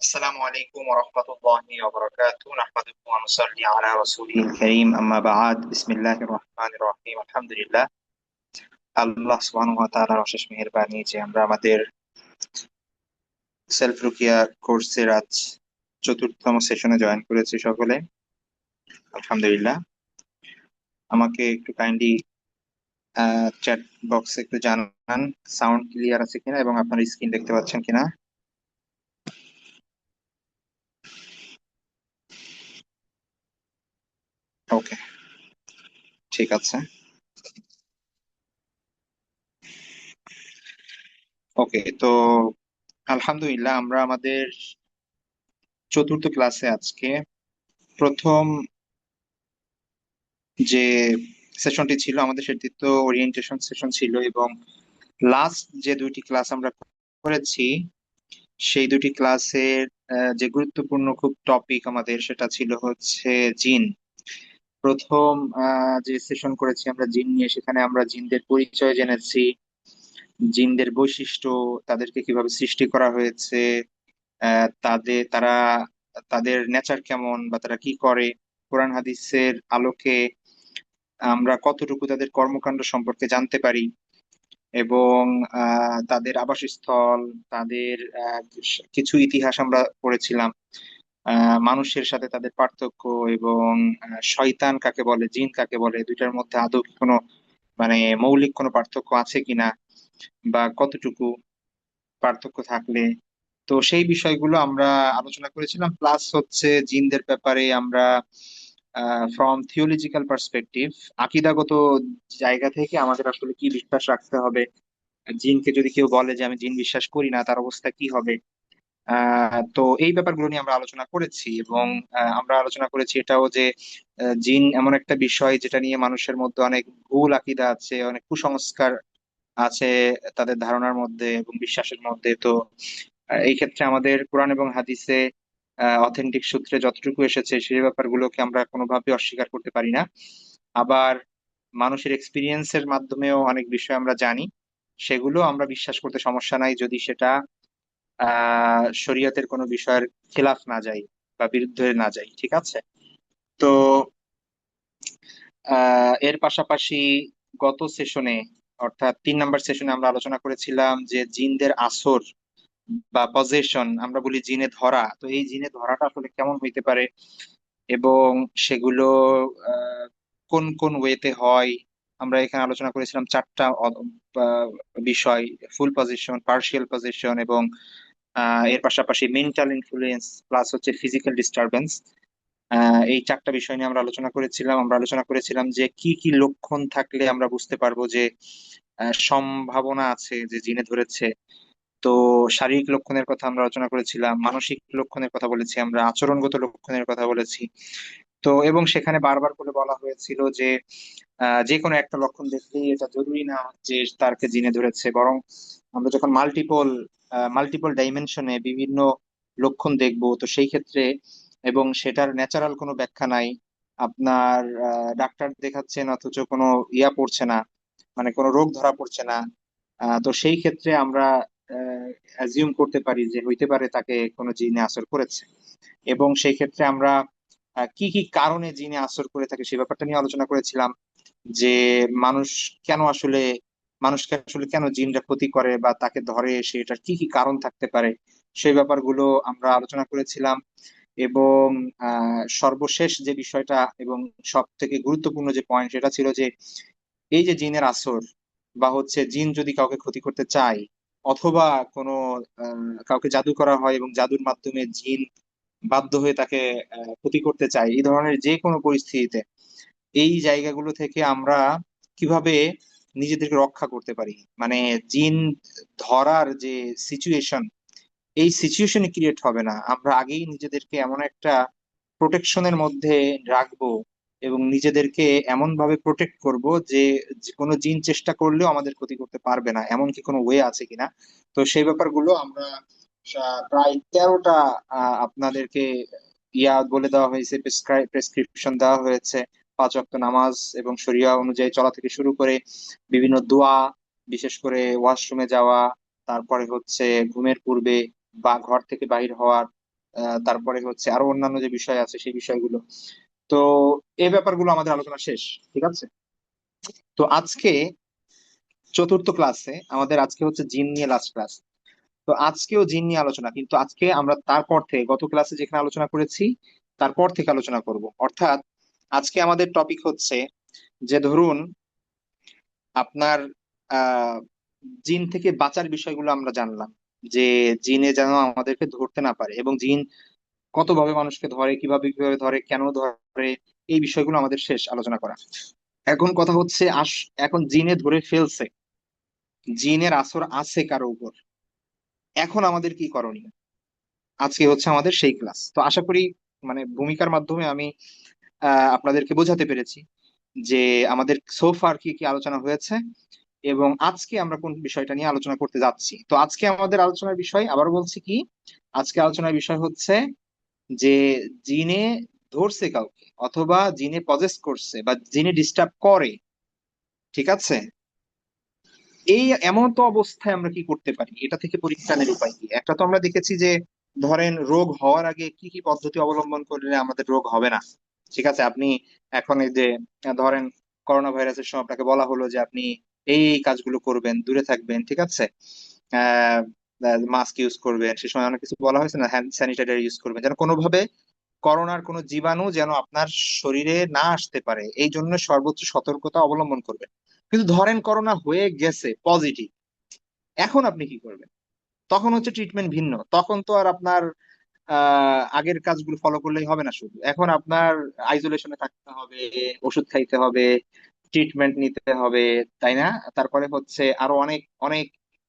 السلام عليكم ورحمة الله وبركاته نحمده ونصلي على رسوله الكريم أما بعد بسم الله الرحمن الرحيم الحمد لله আল্লাহ সুবহানাহু ওয়া তাআলার অশেষ মেহেরবানি যে আমরা আমাদের সেলফ রুকিয়া কোর্সের আজ চতুর্থতম সেশনে জয়েন করেছি সকলে। আলহামদুলিল্লাহ। আমাকে একটু কাইন্ডলি চ্যাট বক্সে একটু জানান সাউন্ড ক্লিয়ার আছে কিনা এবং আপনার স্ক্রিন দেখতে পাচ্ছেন কিনা। ওকে, ঠিক আছে। ওকে, তো আলহামদুলিল্লাহ আমরা আমাদের চতুর্থ ক্লাসে আজকে প্রথম যে সেশনটি ছিল আমাদের, সেটি তো ওরিয়েন্টেশন সেশন ছিল, এবং লাস্ট যে দুইটি ক্লাস আমরা করেছি সেই দুটি ক্লাসের যে গুরুত্বপূর্ণ খুব টপিক আমাদের সেটা ছিল হচ্ছে জিন। প্রথম যে সেশন করেছি আমরা জিন নিয়ে, সেখানে আমরা জিনদের পরিচয় জেনেছি, জিনদের বৈশিষ্ট্য, তাদেরকে কিভাবে সৃষ্টি করা হয়েছে, তারা তাদের নেচার কেমন বা তারা কি করে, কোরআন হাদিসের আলোকে আমরা কতটুকু তাদের কর্মকাণ্ড সম্পর্কে জানতে পারি, এবং তাদের আবাসস্থল, তাদের কিছু ইতিহাস আমরা পড়েছিলাম, মানুষের সাথে তাদের পার্থক্য, এবং শয়তান কাকে বলে, জিন কাকে বলে, দুইটার মধ্যে আদৌ কি কোনো মানে মৌলিক কোনো পার্থক্য আছে কিনা বা কতটুকু পার্থক্য থাকলে। তো সেই বিষয়গুলো আমরা আলোচনা করেছিলাম, প্লাস হচ্ছে জিনদের ব্যাপারে আমরা ফ্রম থিওলজিক্যাল পার্সপেক্টিভ, আকিদাগত জায়গা থেকে আমাদের আসলে কি বিশ্বাস রাখতে হবে। জিনকে যদি কেউ বলে যে আমি জিন বিশ্বাস করি না, তার অবস্থা কি হবে। তো এই ব্যাপারগুলো নিয়ে আমরা আলোচনা করেছি, এবং আমরা আলোচনা করেছি এটাও যে জিন এমন একটা বিষয় যেটা নিয়ে মানুষের মধ্যে অনেক ভুল আকিদা আছে, অনেক কুসংস্কার আছে তাদের ধারণার মধ্যে এবং বিশ্বাসের মধ্যে। তো এই ক্ষেত্রে আমাদের কোরআন এবং হাদিসে অথেন্টিক সূত্রে যতটুকু এসেছে সেই ব্যাপারগুলোকে আমরা কোনোভাবে অস্বীকার করতে পারি না। আবার মানুষের এক্সপিরিয়েন্সের মাধ্যমেও অনেক বিষয় আমরা জানি, সেগুলো আমরা বিশ্বাস করতে সমস্যা নাই যদি সেটা শরীয়তের কোনো বিষয়ের খেলাফ না যায় বা বিরুদ্ধে না যায়, ঠিক আছে। তো এর পাশাপাশি গত সেশনে, অর্থাৎ 3 নম্বর সেশনে আমরা আলোচনা করেছিলাম যে জিনদের আসর বা পজেশন, আমরা বলি জিনে ধরা, তো এই জিনে ধরাটা আসলে কেমন হইতে পারে, এবং সেগুলো আহ, কোন কোন ওয়েতে হয়। আমরা এখানে আলোচনা করেছিলাম 4টা বিষয়: ফুল পজিশন, পার্শিয়াল পজিশন, এবং এর পাশাপাশি মেন্টাল ইনফ্লুয়েন্স, প্লাস হচ্ছে ফিজিক্যাল ডিস্টারবেন্স। এই 4টা বিষয় নিয়ে আমরা আলোচনা করেছিলাম। আমরা আলোচনা করেছিলাম যে কি কি লক্ষণ থাকলে আমরা বুঝতে পারবো যে সম্ভাবনা আছে যে জিনে ধরেছে। তো শারীরিক লক্ষণের কথা আমরা আলোচনা করেছিলাম, মানসিক লক্ষণের কথা বলেছি, আমরা আচরণগত লক্ষণের কথা বলেছি। তো এবং সেখানে বারবার করে বলা হয়েছিল যে যে কোনো একটা লক্ষণ দেখলেই এটা জরুরি না যে তারকে জিনে ধরেছে, বরং আমরা যখন মাল্টিপল ডাইমেনশনে বিভিন্ন লক্ষণ দেখব, তো সেই ক্ষেত্রে এবং সেটার ন্যাচারাল কোনো ব্যাখ্যা নাই, আপনার ডাক্তার দেখাচ্ছেন অথচ কোনো পড়ছে না, মানে কোনো রোগ ধরা পড়ছে না, তো সেই ক্ষেত্রে আমরা অ্যাজিউম করতে পারি যে হইতে পারে তাকে কোনো জিনে আসর করেছে। এবং সেই ক্ষেত্রে আমরা কি কি কারণে জিনে আসর করে থাকে সে ব্যাপারটা নিয়ে আলোচনা করেছিলাম, যে মানুষ কেন আসলে মানুষকে আসলে কেন জিনরা ক্ষতি করে বা তাকে ধরে, সেটার কি কি কারণ থাকতে পারে, সেই ব্যাপারগুলো আমরা আলোচনা করেছিলাম। এবং সর্বশেষ যে বিষয়টা এবং সব থেকে গুরুত্বপূর্ণ যে পয়েন্ট, সেটা ছিল যে এই যে জিনের আসর বা হচ্ছে জিন যদি কাউকে ক্ষতি করতে চায়, অথবা কোনো কাউকে জাদু করা হয় এবং জাদুর মাধ্যমে জিন বাধ্য হয়ে তাকে ক্ষতি করতে চায়, এই ধরনের যে কোনো পরিস্থিতিতে এই জায়গাগুলো থেকে আমরা কিভাবে নিজেদেরকে রক্ষা করতে পারি, মানে জিন ধরার যে সিচুয়েশন, এই সিচুয়েশনে ক্রিয়েট হবে না, আমরা আগেই নিজেদেরকে এমন একটা প্রোটেকশনের মধ্যে রাখবো এবং নিজেদেরকে এমন ভাবে প্রোটেক্ট করব যে যে কোনো জিন চেষ্টা করলেও আমাদের ক্ষতি করতে পারবে না, এমন কি কোনো ওয়ে আছে কিনা। তো সেই ব্যাপারগুলো আমরা প্রায় 13টা আপনাদেরকে বলে দেওয়া হয়েছে, প্রেসক্রিপশন দেওয়া হয়েছে। 5 ওয়াক্ত নামাজ এবং শরিয়া অনুযায়ী চলা থেকে শুরু করে বিভিন্ন দোয়া, বিশেষ করে ওয়াশরুমে যাওয়া, তারপরে হচ্ছে ঘুমের পূর্বে বা ঘর থেকে বাহির হওয়ার তারপরে হচ্ছে আরো অন্যান্য যে বিষয় আছে সেই বিষয়গুলো। তো এই ব্যাপারগুলো আমাদের আলোচনা শেষ, ঠিক আছে। তো আজকে চতুর্থ ক্লাসে আমাদের আজকে হচ্ছে জিন নিয়ে লাস্ট ক্লাস। তো আজকেও জিন নিয়ে আলোচনা, কিন্তু আজকে আমরা তারপর থেকে গত ক্লাসে যেখানে আলোচনা করেছি তারপর থেকে আলোচনা করব। অর্থাৎ আজকে আমাদের টপিক হচ্ছে যে ধরুন আপনার আহ জিন থেকে বাঁচার বিষয়গুলো আমরা জানলাম, যে জিনে যেন আমাদেরকে ধরতে না পারে, এবং জিন কতভাবে মানুষকে ধরে, কিভাবে কিভাবে ধরে, কেন ধরে, এই বিষয়গুলো আমাদের শেষ আলোচনা করা। এখন কথা হচ্ছে এখন জিনে ধরে ফেলছে, জিনের আসর আছে কারো উপর, এখন আমাদের কি করণীয়? আজকে হচ্ছে আমাদের সেই ক্লাস। তো আশা করি মানে ভূমিকার মাধ্যমে আমি আপনাদেরকে বোঝাতে পেরেছি যে আমাদের সোফার কি কি আলোচনা হয়েছে এবং আজকে আমরা কোন বিষয়টা নিয়ে আলোচনা করতে যাচ্ছি। তো আজকে আমাদের আলোচনার বিষয়, আবার বলছি কি, আজকে আলোচনার বিষয় হচ্ছে যে জিনে ধরছে কাউকে, অথবা জিনে পজেস করছে বা জিনে ডিস্টার্ব করে, ঠিক আছে। এই এমন তো অবস্থায় আমরা কি করতে পারি, এটা থেকে পরিত্রাণের উপায় কি? একটা তো আমরা দেখেছি যে ধরেন রোগ হওয়ার আগে কি কি পদ্ধতি অবলম্বন করলে আমাদের রোগ হবে না, ঠিক আছে। আপনি এখন এই যে ধরেন করোনা ভাইরাসের সময় আপনাকে বলা হলো যে আপনি এই এই কাজগুলো করবেন, দূরে থাকবেন, ঠিক আছে। আহ মাস্ক ইউজ করবেন, সে সময় অনেক কিছু বলা হয়েছে না, হ্যান্ড স্যানিটাইজার ইউজ করবেন, যেন কোনোভাবে করোনার কোনো জীবাণু যেন আপনার শরীরে না আসতে পারে, এই জন্য সর্বোচ্চ সতর্কতা অবলম্বন করবেন। কিন্তু ধরেন করোনা হয়ে গেছে পজিটিভ, এখন আপনি কি করবেন? তখন হচ্ছে ট্রিটমেন্ট ভিন্ন, তখন তো আর আপনার আগের কাজগুলো ফলো করলেই হবে না, শুধু এখন আপনার আইসোলেশনে থাকতে হবে, ওষুধ খাইতে হবে, ট্রিটমেন্ট নিতে হবে, তাই না? তারপরে হচ্ছে আরো অনেক অনেক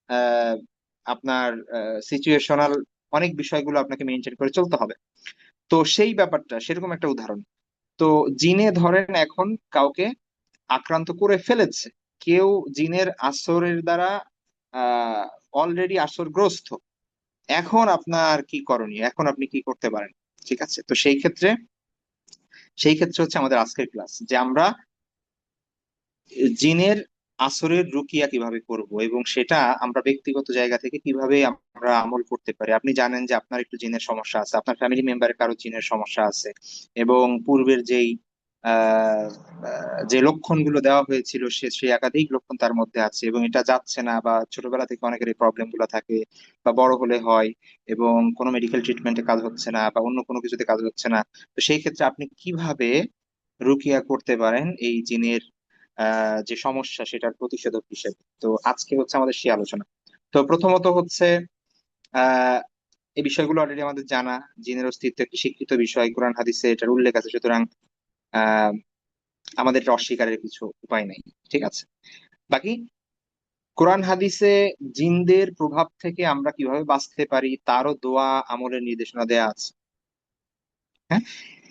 আহ, আপনার সিচুয়েশনাল অনেক বিষয়গুলো আপনাকে মেনটেন করে চলতে হবে। তো সেই ব্যাপারটা সেরকম একটা উদাহরণ। তো জিনে ধরেন এখন কাউকে আক্রান্ত করে ফেলেছে, কেউ জিনের আসরের দ্বারা অলরেডি আসরগ্রস্ত। এখন আপনার কি করণীয়, এখন আপনি কি করতে পারেন? ঠিক আছে, তো সেই ক্ষেত্রে হচ্ছে আমাদের আজকের ক্লাস, যে আমরা জিনের আসরের রুকিয়া কিভাবে করব এবং সেটা আমরা ব্যক্তিগত জায়গা থেকে কিভাবে আমরা আমল করতে পারি। আপনি জানেন যে আপনার একটু জিনের সমস্যা আছে, আপনার ফ্যামিলি মেম্বারের কারো জিনের সমস্যা আছে, এবং পূর্বের যেই আহ যে লক্ষণগুলো দেওয়া হয়েছিল সেই একাধিক লক্ষণ তার মধ্যে আছে, এবং এটা যাচ্ছে না, বা ছোটবেলা থেকে অনেকের এই প্রবলেম গুলো থাকে, বা বড় হলে হয়, এবং কোনো মেডিকেল ট্রিটমেন্টে কাজ হচ্ছে না, বা অন্য কোনো কিছুতে কাজ হচ্ছে না। তো সেই ক্ষেত্রে আপনি কিভাবে রুকিয়া করতে পারেন এই জিনের যে সমস্যা সেটার প্রতিষেধক হিসেবে? তো আজকে হচ্ছে আমাদের সেই আলোচনা। তো প্রথমত হচ্ছে আহ এই বিষয়গুলো অলরেডি আমাদের জানা, জিনের অস্তিত্ব একটি স্বীকৃত বিষয়, কোরআন হাদিসে এটার উল্লেখ আছে, সুতরাং আহ আমাদের এটা অস্বীকারের কিছু উপায় নাই, ঠিক আছে। বাকি কোরআন হাদিসে জিনদের প্রভাব থেকে আমরা কিভাবে বাঁচতে পারি তারও দোয়া আমলের নির্দেশনা দেয়া আছে। হ্যাঁ,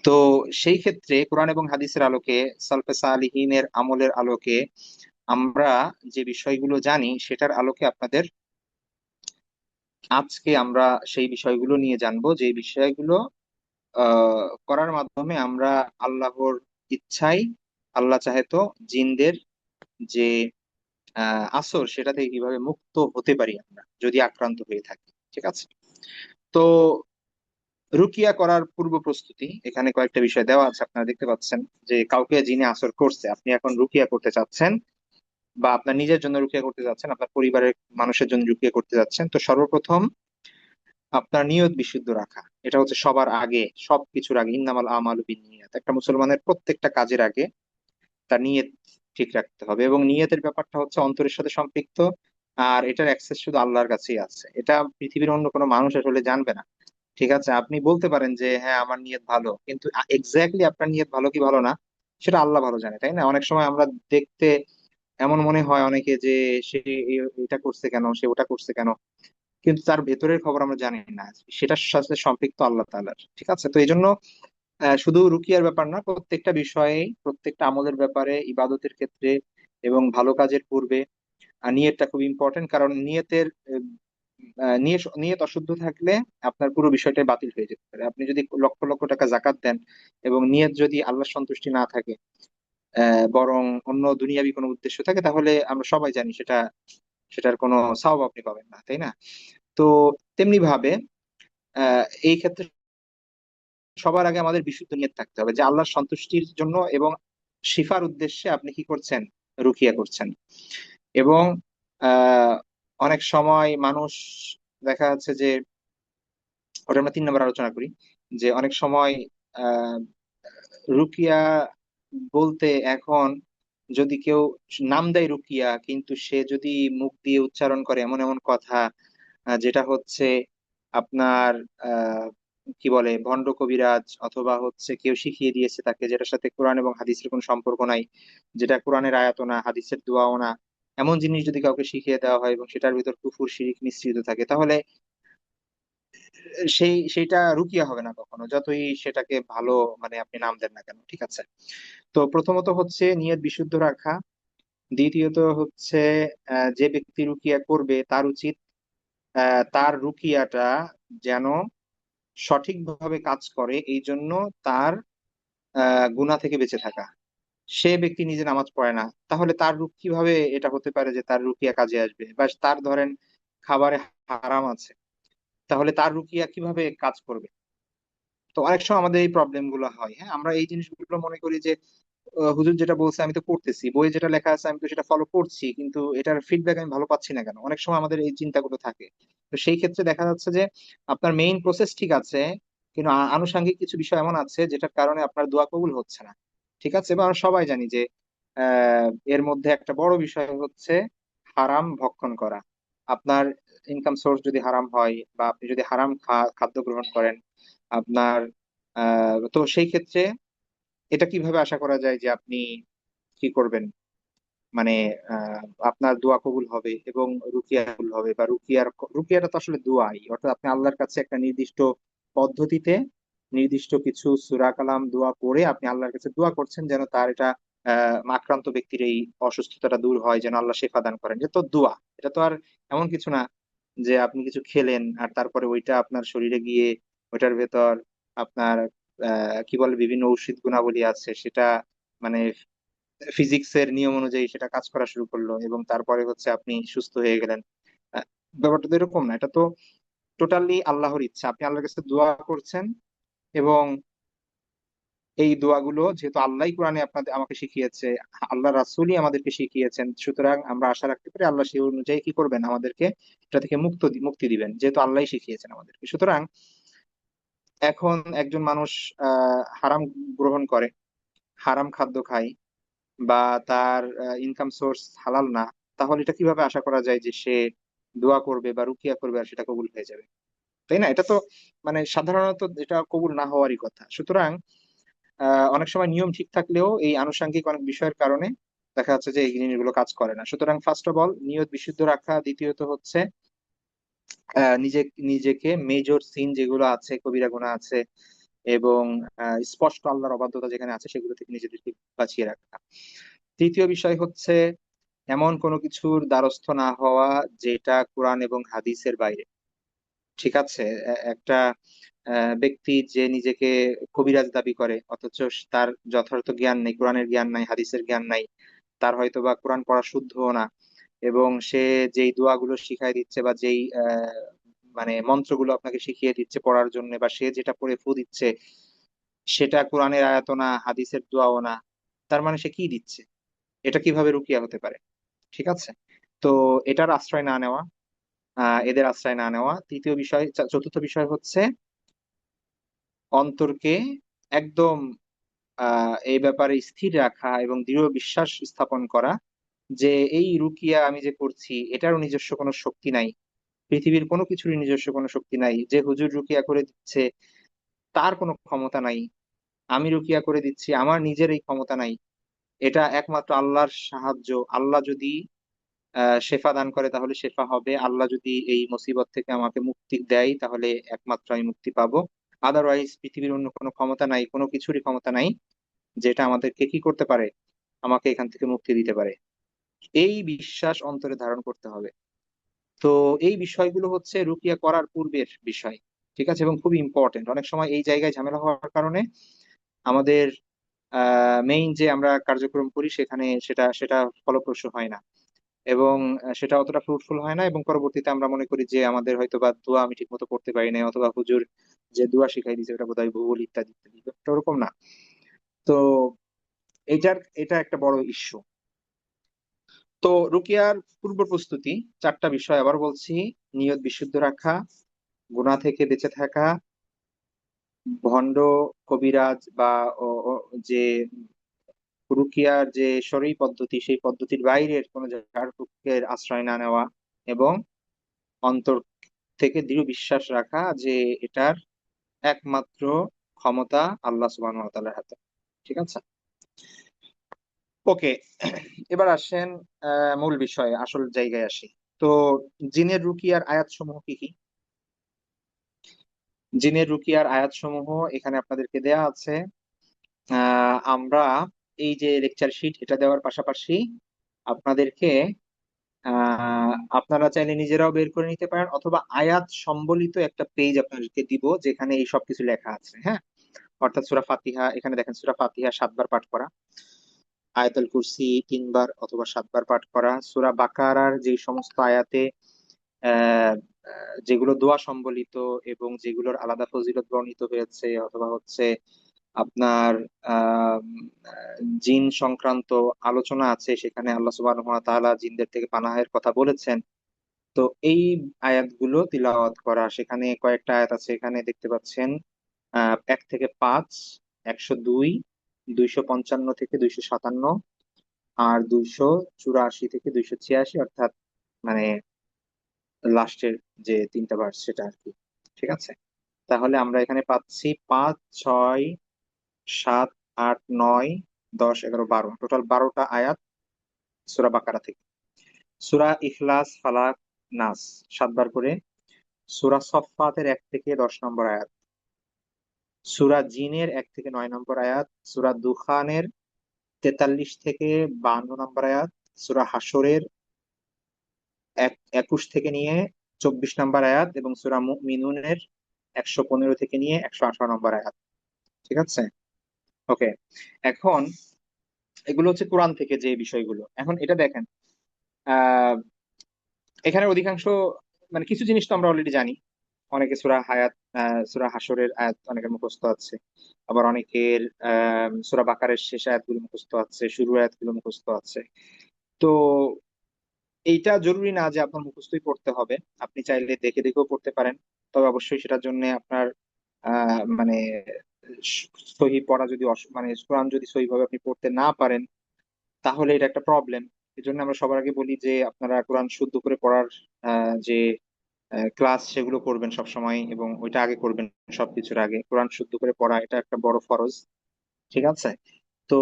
তো সেই ক্ষেত্রে কোরআন এবং হাদিসের আলোকে, সালফে সালিহিনের আমলের আলোকে আমরা যে বিষয়গুলো জানি সেটার আলোকে আপনাদের আজকে আমরা সেই বিষয়গুলো নিয়ে জানবো, যে বিষয়গুলো করার মাধ্যমে আমরা আল্লাহর ইচ্ছাই, আল্লাহ চাহে তো জিনদের যে আসর সেটা থেকে কিভাবে মুক্ত হতে পারি আমরা যদি আক্রান্ত হয়ে থাকি, ঠিক আছে। তো রুকিয়া করার পূর্ব প্রস্তুতি, এখানে কয়েকটা বিষয় দেওয়া আছে, আপনারা দেখতে পাচ্ছেন যে কাউকে জিনে আসর করছে, আপনি এখন রুকিয়া করতে চাচ্ছেন, বা আপনার নিজের জন্য রুকিয়া করতে যাচ্ছেন, আপনার পরিবারের মানুষের জন্য রুকিয়া করতে যাচ্ছেন। তো সর্বপ্রথম আপনার নিয়ত বিশুদ্ধ রাখা, এটা হচ্ছে সবার আগে, সবকিছুর আগে। ইন্নামাল আমালু বিন্নিয়াত, একটা মুসলমানের প্রত্যেকটা কাজের আগে তার নিয়ত ঠিক রাখতে হবে, এবং নিয়তের ব্যাপারটা হচ্ছে অন্তরের সাথে সম্পৃক্ত। আর এটার অ্যাক্সেস শুধু আল্লাহর কাছেই আছে, এটা পৃথিবীর অন্য কোনো মানুষ আসলে জানবে না, ঠিক আছে। আপনি বলতে পারেন যে হ্যাঁ আমার নিয়ত ভালো, কিন্তু এক্স্যাক্টলি আপনার নিয়ত ভালো কি ভালো না সেটা আল্লাহ ভালো জানে, তাই না? অনেক সময় আমরা দেখতে এমন মনে হয় অনেকে যে সে এটা করছে কেন, সে ওটা করছে কেন, কিন্তু তার ভেতরের খবর আমরা জানি না, সেটার সাথে সম্পৃক্ত আল্লাহ তাআলার, ঠিক আছে। তো এই জন্য শুধু রুকিয়ার ব্যাপার না, প্রত্যেকটা বিষয়ে, প্রত্যেকটা আমলের ব্যাপারে, ইবাদতের ক্ষেত্রে এবং ভালো কাজের পূর্বে নিয়তটা খুব ইম্পর্টেন্ট। কারণ নিয়ত অশুদ্ধ থাকলে আপনার পুরো বিষয়টাই বাতিল হয়ে যেতে পারে। আপনি যদি লক্ষ লক্ষ টাকা জাকাত দেন এবং নিয়ত যদি আল্লাহ সন্তুষ্টি না থাকে, বরং অন্য দুনিয়াবি কোনো উদ্দেশ্য থাকে, তাহলে আমরা সবাই জানি সেটার কোনো সওয়াব আপনি পাবেন না, তাই না? তো তেমনি ভাবে এই ক্ষেত্রে সবার আগে আমাদের বিশুদ্ধ নিয়ত থাকতে হবে যে আল্লাহর সন্তুষ্টির জন্য এবং শিফার উদ্দেশ্যে আপনি কি করছেন, রুকিয়া করছেন। এবং আহ অনেক সময় মানুষ দেখা যাচ্ছে যে, ওটা আমরা 3 নম্বর আলোচনা করি, যে অনেক সময় আহ রুকিয়া বলতে এখন যদি কেউ নাম দেয় রুকিয়া, কিন্তু সে যদি মুখ দিয়ে উচ্চারণ করে এমন এমন কথা যেটা হচ্ছে আপনার আহ কি বলে ভণ্ড কবিরাজ, অথবা হচ্ছে কেউ শিখিয়ে দিয়েছে তাকে, যেটার সাথে কোরআন এবং হাদিসের কোনো সম্পর্ক নাই, যেটা কোরআনের আয়াতও না, হাদিসের দোয়াও না, এমন জিনিস যদি কাউকে শিখিয়ে দেওয়া হয় এবং সেটার ভিতর কুফর শিরিক মিশ্রিত থাকে, তাহলে সেইটা রুকিয়া হবে না কখনো, যতই সেটাকে ভালো মানে আপনি নাম দেন না কেন। ঠিক আছে? তো প্রথমত হচ্ছে নিয়ত বিশুদ্ধ রাখা। দ্বিতীয়ত হচ্ছে যে ব্যক্তি রুকিয়া করবে তার উচিত তার রুকিয়াটা যেন সঠিকভাবে কাজ করে, এই জন্য তার গুনাহ থেকে বেঁচে থাকা। সে ব্যক্তি নিজে নামাজ পড়ে না, তাহলে তার কিভাবে এটা হতে পারে যে তার রুকিয়া কাজে আসবে? বা তার ধরেন খাবারে হারাম আছে, তাহলে তার রুকিয়া কিভাবে কাজ করবে? তো অনেক সময় আমাদের এই প্রবলেম গুলো হয়। হ্যাঁ, আমরা এই জিনিসগুলো মনে করি যে হুজুর যেটা বলছে আমি তো করতেছি, বইয়ে যেটা লেখা আছে আমি তো সেটা ফলো করছি, কিন্তু এটার ফিডব্যাক আমি ভালো পাচ্ছি না কেন? অনেক সময় আমাদের এই চিন্তাগুলো থাকে। তো সেই ক্ষেত্রে দেখা যাচ্ছে যে আপনার মেইন প্রসেস ঠিক আছে, কিন্তু আনুষঙ্গিক কিছু বিষয় এমন আছে যেটার কারণে আপনার দোয়া কবুল হচ্ছে না। ঠিক আছে? এবং আমরা সবাই জানি যে এর মধ্যে একটা বড় বিষয় হচ্ছে হারাম ভক্ষণ করা। আপনার ইনকাম সোর্স যদি হারাম হয়, বা আপনি যদি হারাম খাদ্য গ্রহণ করেন আপনার, তো সেই ক্ষেত্রে এটা কিভাবে আশা করা যায় যে আপনি কি করবেন, মানে আপনার দোয়া কবুল হবে এবং রুকিয়া কবুল হবে? বা রুকিয়াটা তো আসলে দোয়াই, অর্থাৎ আপনি আল্লাহর কাছে একটা নির্দিষ্ট পদ্ধতিতে নির্দিষ্ট কিছু সূরা কালাম দোয়া করে আপনি আল্লাহর কাছে দোয়া করছেন যেন তার এটা আক্রান্ত ব্যক্তির এই অসুস্থতাটা দূর হয়, যেন আল্লাহ শেফা দান করেন। এটা তো দোয়া, এটা তো আর এমন কিছু না যে আপনি কিছু খেলেন আর তারপরে ওইটা আপনার শরীরে গিয়ে ওইটার ভেতর আপনার কি বলে বিভিন্ন ঔষধ গুণাবলী আছে সেটা মানে ফিজিক্স এর নিয়ম অনুযায়ী সেটা কাজ করা শুরু করলো এবং তারপরে হচ্ছে আপনি সুস্থ হয়ে গেলেন। আহ, ব্যাপারটা তো এরকম না, এটা তো টোটালি আল্লাহর ইচ্ছা। আপনি আল্লাহর কাছে দোয়া করছেন এবং এই দোয়াগুলো যেহেতু আল্লাহ কোরআনে আপনাদের আমাকে শিখিয়েছে, আল্লাহ রাসূলই আমাদেরকে শিখিয়েছেন, সুতরাং আমরা আশা রাখতে পারি আল্লাহ সেই অনুযায়ী কি করবেন, আমাদেরকে এটা থেকে মুক্তি দিবেন, যেহেতু আল্লাহই শিখিয়েছেন আমাদেরকে। সুতরাং এখন একজন মানুষ হারাম গ্রহণ করে, হারাম খাদ্য খায়, বা তার ইনকাম সোর্স হালাল না, তাহলে এটা কিভাবে আশা করা যায় যে সে দোয়া করবে বা রুকিয়া করবে আর সেটা কবুল হয়ে যাবে? তাই না? এটা তো মানে সাধারণত এটা কবুল না হওয়ারই কথা। সুতরাং অনেক সময় নিয়ম ঠিক থাকলেও এই আনুষঙ্গিক অনেক বিষয়ের কারণে দেখা যাচ্ছে যে এই জিনিসগুলো কাজ করে না। সুতরাং ফার্স্ট অফ অল নিয়ত বিশুদ্ধ রাখা, দ্বিতীয়ত হচ্ছে নিজেকে মেজর সিন যেগুলো আছে, কবিরা গুনাহ আছে এবং স্পষ্ট আল্লাহর অবাধ্যতা যেখানে আছে সেগুলো থেকে নিজেদেরকে বাঁচিয়ে রাখা। তৃতীয় বিষয় হচ্ছে এমন কোনো কিছুর দ্বারস্থ না হওয়া যেটা কোরআন এবং হাদিসের বাইরে। ঠিক আছে? একটা ব্যক্তি যে নিজেকে কবিরাজ দাবি করে অথচ তার যথার্থ জ্ঞান নেই, কোরআনের জ্ঞান নাই, হাদিসের জ্ঞান নাই, তার হয়তো বা কোরআন পড়া শুদ্ধও না, এবং সে যেই দোয়াগুলো শিখাই দিচ্ছে বা যেই মানে মন্ত্রগুলো আপনাকে শিখিয়ে দিচ্ছে পড়ার জন্য, বা সে যেটা পড়ে ফু দিচ্ছে সেটা কোরআনের আয়াত না, হাদিসের দোয়াও না, তার মানে সে কি দিচ্ছে? এটা কিভাবে রুকিয়া হতে পারে? ঠিক আছে? তো এটার আশ্রয় না নেওয়া, এদের আশ্রয় না নেওয়া। তৃতীয় বিষয়, চতুর্থ বিষয় হচ্ছে অন্তরকে একদম এই ব্যাপারে স্থির রাখা এবং দৃঢ় বিশ্বাস স্থাপন করা যে এই রুকিয়া আমি যে করছি এটারও নিজস্ব কোনো শক্তি নাই, পৃথিবীর কোনো কিছুরই নিজস্ব কোনো শক্তি নাই, যে হুজুর রুকিয়া করে দিচ্ছে তার কোনো ক্ষমতা নাই, আমি রুকিয়া করে দিচ্ছি আমার নিজের এই ক্ষমতা নাই, এটা একমাত্র আল্লাহর সাহায্য। আল্লাহ যদি শেফা দান করে তাহলে শেফা হবে, আল্লাহ যদি এই মুসিবত থেকে আমাকে মুক্তি দেয় তাহলে একমাত্র আমি মুক্তি পাবো। আদারওয়াইজ পৃথিবীর অন্য কোনো ক্ষমতা নাই, কোনো কিছুরই ক্ষমতা নাই যেটা আমাদেরকে কি করতে পারে, আমাকে এখান থেকে মুক্তি দিতে পারে। এই বিশ্বাস অন্তরে ধারণ করতে হবে। তো এই বিষয়গুলো হচ্ছে রুকিয়া করার পূর্বের বিষয়। ঠিক আছে? এবং খুবই ইম্পর্টেন্ট। অনেক সময় এই জায়গায় ঝামেলা হওয়ার কারণে আমাদের মেইন যে আমরা কার্যক্রম করি সেখানে সেটা সেটা ফলপ্রসূ হয় না। এবং সেটা অতটা ফ্রুটফুল হয় না, এবং পরবর্তীতে আমরা মনে করি যে আমাদের হয়তো বা দোয়া আমি ঠিক মতো পড়তে পারি না, অথবা হুজুর যে দোয়া শিখাই দিয়েছে ওটা বোধহয় ভুল, ইত্যাদি ইত্যাদি, তো ওরকম না। তো এটা একটা বড় ইস্যু। তো রুকিয়ার পূর্ব প্রস্তুতি, চারটা বিষয় আবার বলছি: নিয়ত বিশুদ্ধ রাখা, গুনাহ থেকে বেঁচে থাকা, ভণ্ড কবিরাজ বা যে রুকিয়ার যে শরঈ পদ্ধতি সেই পদ্ধতির বাইরের কোনো ঝাড়ফুঁকের আশ্রয় না নেওয়া, এবং অন্তর থেকে দৃঢ় বিশ্বাস রাখা যে এটার একমাত্র ক্ষমতা আল্লাহ সুবহানাহু ওয়া তাআলার হাতে। ঠিক আছে, ওকে। এবার আসেন মূল বিষয়ে, আসল জায়গায় আসি। তো জিনের রুকিয়ার আয়াত সমূহ কি কি? জিনের রুকিয়ার আয়াত সমূহ এখানে আপনাদেরকে দেয়া আছে। আমরা এই যে লেকচার শিট এটা দেওয়ার পাশাপাশি আপনাদেরকে আপনারা চাইলে নিজেরাও বের করে নিতে পারেন, অথবা আয়াত সম্বলিত একটা পেজ আপনাদেরকে দিব যেখানে এই সব কিছু লেখা আছে। হ্যাঁ, অর্থাৎ সূরা ফাতিহা, এখানে দেখেন সূরা ফাতিহা 7 বার পাঠ করা, আয়াতুল কুরসি 3 বার অথবা 7 বার পাঠ করা, সূরা বাকারার যে সমস্ত আয়াতে আহ যেগুলো দোয়া সম্বলিত এবং যেগুলোর আলাদা ফজিলত বর্ণিত হয়েছে, অথবা হচ্ছে আপনার আহ জিন সংক্রান্ত আলোচনা আছে, সেখানে আল্লাহ সুবহানাহু ওয়া তাআলা জিনদের থেকে পানাহের কথা বলেছেন। তো এই আয়াতগুলো তিলাওয়াত করা, সেখানে কয়েকটা আয়াত আছে এখানে দেখতে পাচ্ছেন: 1 থেকে 5, 102, 255 থেকে 257, আর 284 থেকে 286, অর্থাৎ মানে লাস্টের যে 3টা ভার্স সেটা আর কি। ঠিক আছে, তাহলে আমরা এখানে পাচ্ছি 5, 6, 7, 8, 9, 10, 11, 12, টোটাল 12টা আয়াত সূরা বাকারা থেকে। সূরা ইখলাস, ফালাক, নাস 7 বার করে, সূরা সফফাতের 1 থেকে 10 নম্বর আয়াত, সূরা জিনের 1 থেকে 9 নম্বর আয়াত, সূরা দুখানের 43 থেকে 52 নম্বর আয়াত, সূরা হাসরের 21 থেকে নিয়ে 24 নম্বর আয়াত, এবং সূরা মুমিনুনের 115 থেকে নিয়ে 118 নম্বর আয়াত। ঠিক আছে, ওকে। এখন এগুলো হচ্ছে কোরআন থেকে যে বিষয়গুলো। এখন এটা দেখেন, আহ এখানে অধিকাংশ মানে কিছু জিনিস তো আমরা অলরেডি জানি। অনেকে সূরা হাসরের আয়াত অনেকের মুখস্থ আছে, আবার অনেকের সূরা বাকারের শেষ আয়াতগুলো মুখস্থ আছে, শুরুর আয়াতগুলো মুখস্থ আছে। তো এইটা জরুরি না যে আপনার মুখস্থই পড়তে হবে, আপনি চাইলে দেখে দেখেও পড়তে পারেন। তবে অবশ্যই সেটার জন্য আপনার মানে সহি পড়া যদি মানে কোরআন যদি সহি ভাবে আপনি পড়তে না পারেন, তাহলে এটা একটা প্রবলেম। এই জন্য আমরা সবার আগে বলি যে আপনারা কোরআন শুদ্ধ করে পড়ার যে ক্লাস সেগুলো করবেন সব সময়, এবং ওইটা আগে করবেন। সবকিছুর আগে কোরআন শুদ্ধ করে পড়া এটা একটা বড় ফরজ। ঠিক আছে, তো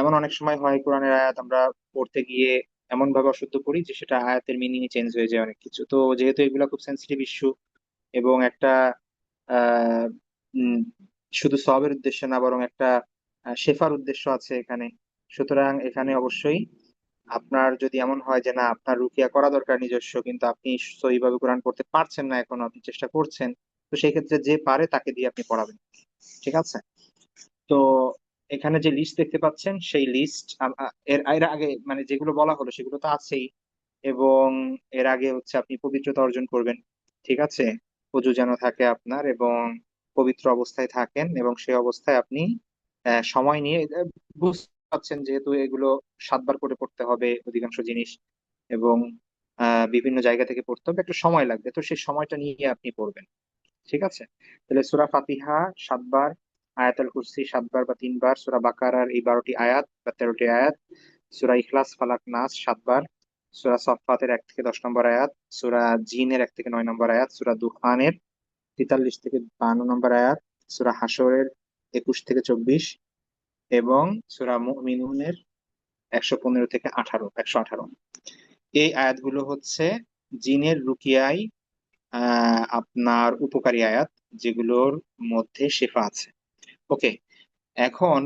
এমন অনেক সময় হয় কোরআনের আয়াত আমরা পড়তে গিয়ে এমন ভাবে অশুদ্ধ করি যে সেটা আয়াতের মিনিং চেঞ্জ হয়ে যায় অনেক কিছু। তো যেহেতু এগুলো খুব সেন্সিটিভ ইস্যু, এবং একটা আহ উম, শুধু সবের উদ্দেশ্যে না, বরং একটা শেফার উদ্দেশ্য আছে এখানে। সুতরাং এখানে অবশ্যই আপনার যদি এমন হয় যে না আপনার রুকিয়া করা দরকার নিজস্ব, কিন্তু আপনি সহিভাবে কোরআন পড়তে পারছেন না, এখনো আপনি চেষ্টা করছেন, তো সেই ক্ষেত্রে যে পারে তাকে দিয়ে আপনি পড়াবেন। ঠিক আছে, তো এখানে যে লিস্ট দেখতে পাচ্ছেন সেই লিস্ট এর এর আগে মানে যেগুলো বলা হলো সেগুলো তো আছেই, এবং এর আগে হচ্ছে আপনি পবিত্রতা অর্জন করবেন। ঠিক আছে, অজু যেন থাকে আপনার, এবং পবিত্র অবস্থায় থাকেন, এবং সেই অবস্থায় আপনি সময় নিয়ে বুঝতে পারছেন যেহেতু এগুলো 7 বার করে পড়তে হবে অধিকাংশ জিনিস, এবং বিভিন্ন জায়গা থেকে পড়তে হবে, একটু সময় লাগবে, তো সেই সময়টা নিয়ে আপনি পড়বেন। ঠিক আছে, তাহলে সূরা ফাতিহা 7 বার, আয়াতুল কুরসি 7 বার বা 3 বার, সূরা বাকারার এই 12টি আয়াত বা 13টি আয়াত, সূরা ইখলাস, ফালাক, নাস 7 বার, সূরা সফফাতের 1 থেকে 10 নম্বর আয়াত, সূরা জিনের 1 থেকে 9 নম্বর আয়াত, সূরা দুখানের 43 থেকে 52 নম্বর আয়াত, সূরা হাসরের 21 থেকে 24, এবং সূরা মুমিনুনের 115 থেকে 118। এই আয়াতগুলো হচ্ছে জিনের রুকিয়ায় আপনার উপকারী আয়াত, যেগুলোর মধ্যে শেফা আছে। ওকে, এখন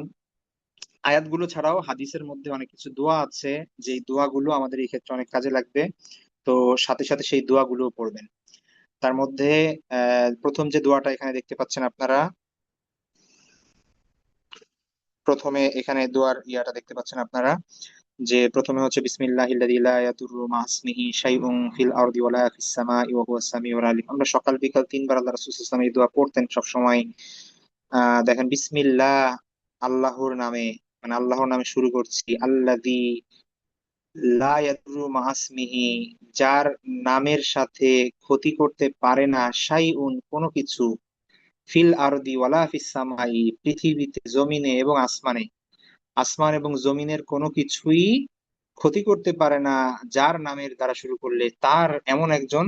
আয়াতগুলো ছাড়াও হাদিসের মধ্যে অনেক কিছু দোয়া আছে, যেই দোয়াগুলো আমাদের এই ক্ষেত্রে অনেক কাজে লাগবে। তো সাথে সাথে সেই দোয়াগুলো পড়বেন। তার মধ্যে প্রথম যে দোয়াটা এখানে দেখতে পাচ্ছেন আপনারা, প্রথমে এখানে দোয়ার ইয়াটা দেখতে পাচ্ছেন আপনারা: যে প্রথমে হচ্ছে বিসমিল্লাহিল্লাযী লা ইয়াদুররু মা ইসমিহি শাইউন ফিল আরদি ওয়ালা ফিস সামাই ওয়া হুয়াস সামিউল আলিম। আমরা সকাল বিকাল তিনবার আল্লাহ রাসূল সাল্লাল্লাহু আলাইহি ওয়াসাল্লাম এই দোয়া পড়তেন সব সময়। দেখেন বিসমিল্লাহ, আল্লাহর নামে, মানে আল্লাহর নামে শুরু করছি। আল্লাযী লা ইয়াদুররু মা ইসমিহি, যার নামের সাথে ক্ষতি করতে পারে না, শাইউন কোনো কিছু, ফিল আরদি ওয়ালা ফিস সামাই, পৃথিবীতে জমিনে এবং আসমানে, আসমান এবং জমিনের কোনো কিছুই ক্ষতি করতে পারে না যার নামের দ্বারা শুরু করলে, তার এমন একজন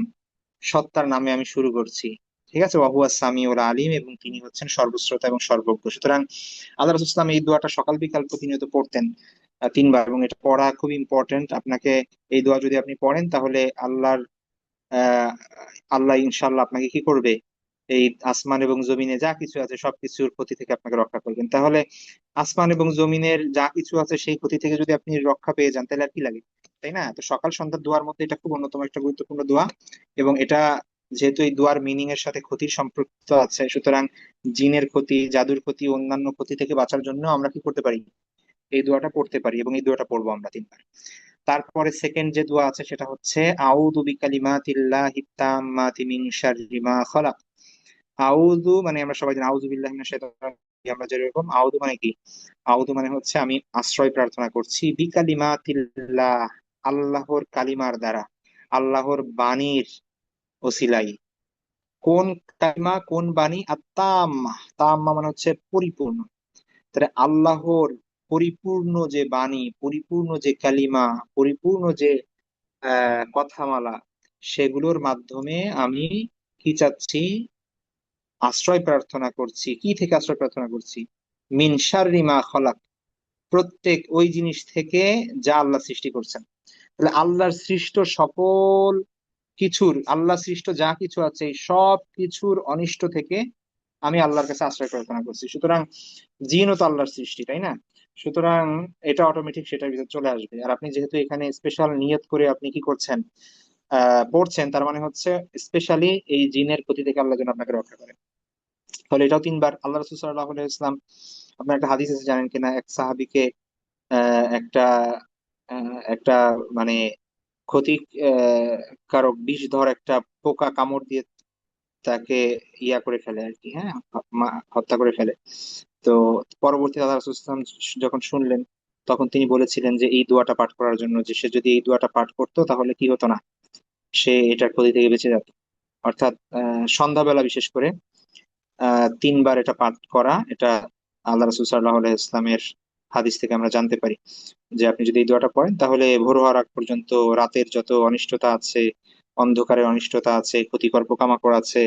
সত্তার নামে আমি শুরু করছি। ঠিক আছে, ওয়াহুয়া সামিউল আলিম, এবং তিনি হচ্ছেন সর্বশ্রোতা এবং সর্বজ্ঞ। সুতরাং আল্লাহ রাসূল সাল্লাল্লাহু আলাইহি ওয়াসাল্লাম এই দোয়াটা সকাল বিকাল প্রতিনিয়ত পড়তেন, তিনবার, এবং এটা পড়া খুব ইম্পর্টেন্ট। আপনাকে এই দোয়া যদি আপনি পড়েন তাহলে আহ আল্লাহ ইনশাল্লাহ আপনাকে কি করবে, এই আসমান এবং জমিনে যা কিছু আছে সবকিছুর ক্ষতি থেকে আপনাকে রক্ষা করবেন। তাহলে আসমান এবং জমিনের যা কিছু আছে সেই ক্ষতি থেকে যদি আপনি রক্ষা পেয়ে যান তাহলে আর কি লাগে, তাই না? তো সকাল সন্ধ্যার দোয়ার মধ্যে এটা খুব অন্যতম একটা গুরুত্বপূর্ণ দোয়া। এবং এটা যেহেতু এই দোয়ার মিনিং এর সাথে ক্ষতির সম্পৃক্ত আছে, সুতরাং জিনের ক্ষতি, জাদুর ক্ষতি, অন্যান্য ক্ষতি থেকে বাঁচার জন্য আমরা কি করতে পারি, এই দোয়াটা পড়তে পারি, এবং এই দোয়াটা পড়বো আমরা তিনবার। তারপরে সেকেন্ড যে দোয়া আছে সেটা হচ্ছে আউযু বিকালিমাতিল্লাহিত তাম্মাতি মিন শাররি মা খালাক। আউযু মানে আমরা সবাই জানি আউযু বিল্লাহি মিনাশ শাইতানির রাজিম, আমরা যেরকম আউযু মানে কি, আউযু মানে হচ্ছে আমি আশ্রয় প্রার্থনা করছি, বিকালিমাতিল্লাহ, আল্লাহর কালিমার দ্বারা, আল্লাহর বাণীর ওসিলাই। কোন কালিমা, কোন বাণী? আত্মাম্মা, তাম্মা মানে হচ্ছে পরিপূর্ণ। তাহলে আল্লাহর পরিপূর্ণ যে বাণী, পরিপূর্ণ যে কালিমা, পরিপূর্ণ যে কথামালা, সেগুলোর মাধ্যমে আমি কি চাচ্ছি, আশ্রয় প্রার্থনা করছি। কি থেকে আশ্রয় প্রার্থনা করছি? মিন শাররি মা খলাক, প্রত্যেক ওই জিনিস থেকে যা আল্লাহ সৃষ্টি করছেন। তাহলে আল্লাহর সৃষ্ট সকল কিছুর, আল্লাহ সৃষ্ট যা কিছু আছে এই সব কিছুর অনিষ্ট থেকে আমি আল্লাহর কাছে আশ্রয় প্রার্থনা করছি। সুতরাং জিনও তো আল্লাহর সৃষ্টি, তাই না? সুতরাং এটা অটোমেটিক সেটার ভিতর চলে আসবে। আর আপনি যেহেতু এখানে স্পেশাল নিয়ত করে আপনি কি করছেন, পড়ছেন, তার মানে হচ্ছে স্পেশালি এই জিনের ক্ষতি থেকে আল্লাহ যেন আপনাকে রক্ষা করে। তাহলে এটাও তিনবার। আল্লাহ রাসূল সাল্লাল্লাহু আলাইহি ওয়াসাল্লাম, আপনার একটা হাদিস আছে জানেন কিনা, এক সাহাবীকে একটা একটা মানে ক্ষতি কারক বিষধর একটা পোকা কামড় দিয়ে তাকে ইয়া করে ফেলে আর কি, হ্যাঁ, হত্যা করে ফেলে। তো পরবর্তী আল্লাহ রাসূল সাল্লাল্লাহু আলাইহি ওয়াসাল্লাম যখন শুনলেন, তখন তিনি বলেছিলেন যে এই দোয়াটা পাঠ করার জন্য, যে সে যদি এই দোয়াটা পাঠ করতো তাহলে কি হতো না, সে এটার ক্ষতি থেকে বেঁচে যেত। অর্থাৎ সন্ধ্যাবেলা বিশেষ করে তিনবার এটা পাঠ করা, এটা আল্লাহ রাসূল সাল্লাল্লাহু আলাইহি ইসলামের হাদিস থেকে আমরা জানতে পারি যে আপনি যদি এই দোয়াটা পড়েন তাহলে ভোর হওয়ার আগ পর্যন্ত রাতের যত অনিষ্টতা আছে, অন্ধকারের অনিষ্টতা আছে, ক্ষতিকর পোকামাকড় আছে,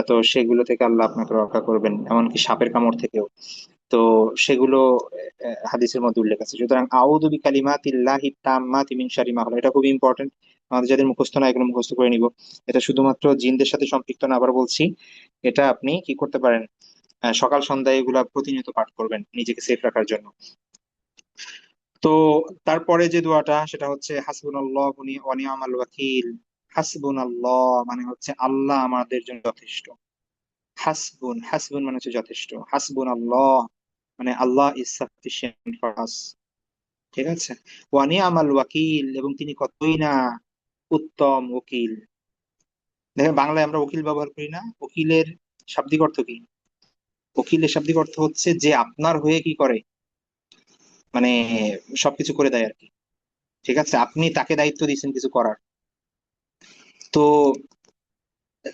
তো সেগুলো থেকে আল্লাহ আপনাকে রক্ষা করবেন, এমনকি সাপের কামড় থেকেও। তো সেগুলো হাদিসের মধ্যে উল্লেখ আছে। সুতরাং আউযু বিকালিমাতিল্লাহি তাম্মাতি মিন শাররি মা খালাক, এটা খুব ইম্পর্টেন্ট। আমাদের যাদের মুখস্থ না, এগুলো মুখস্থ করে নিব। এটা শুধুমাত্র জিনদের সাথে সম্পৃক্ত না, আবার বলছি, এটা আপনি কি করতে পারেন, সকাল সন্ধ্যায় এগুলা প্রতিনিয়ত পাঠ করবেন নিজেকে সেফ রাখার জন্য। তো তারপরে যে দোয়াটা সেটা হচ্ছে হাসবুনাল্লাহু ওয়া নি'মাল ওয়াকিল। হাসবুনাল্লাহ মানে হচ্ছে আল্লাহ আমাদের জন্য যথেষ্ট। হাসবুন, হাসবুন মানে হচ্ছে যথেষ্ট। হাসবুনাল্লাহ মানে আল্লাহ ইজ সাফিসিয়েন্ট ফর আস। ঠিক আছে, ওয়া নি'মাল ওয়াকিল, এবং তিনি কতই না উত্তম উকিল। দেখেন বাংলায় আমরা উকিল ব্যবহার করি না, উকিলের শাব্দিক অর্থ কি? উকিলের শাব্দিক অর্থ হচ্ছে যে আপনার হয়ে কি করে, মানে সবকিছু করে দেয় আর কি। ঠিক আছে, আপনি তাকে দায়িত্ব দিয়েছেন কিছু করার। তো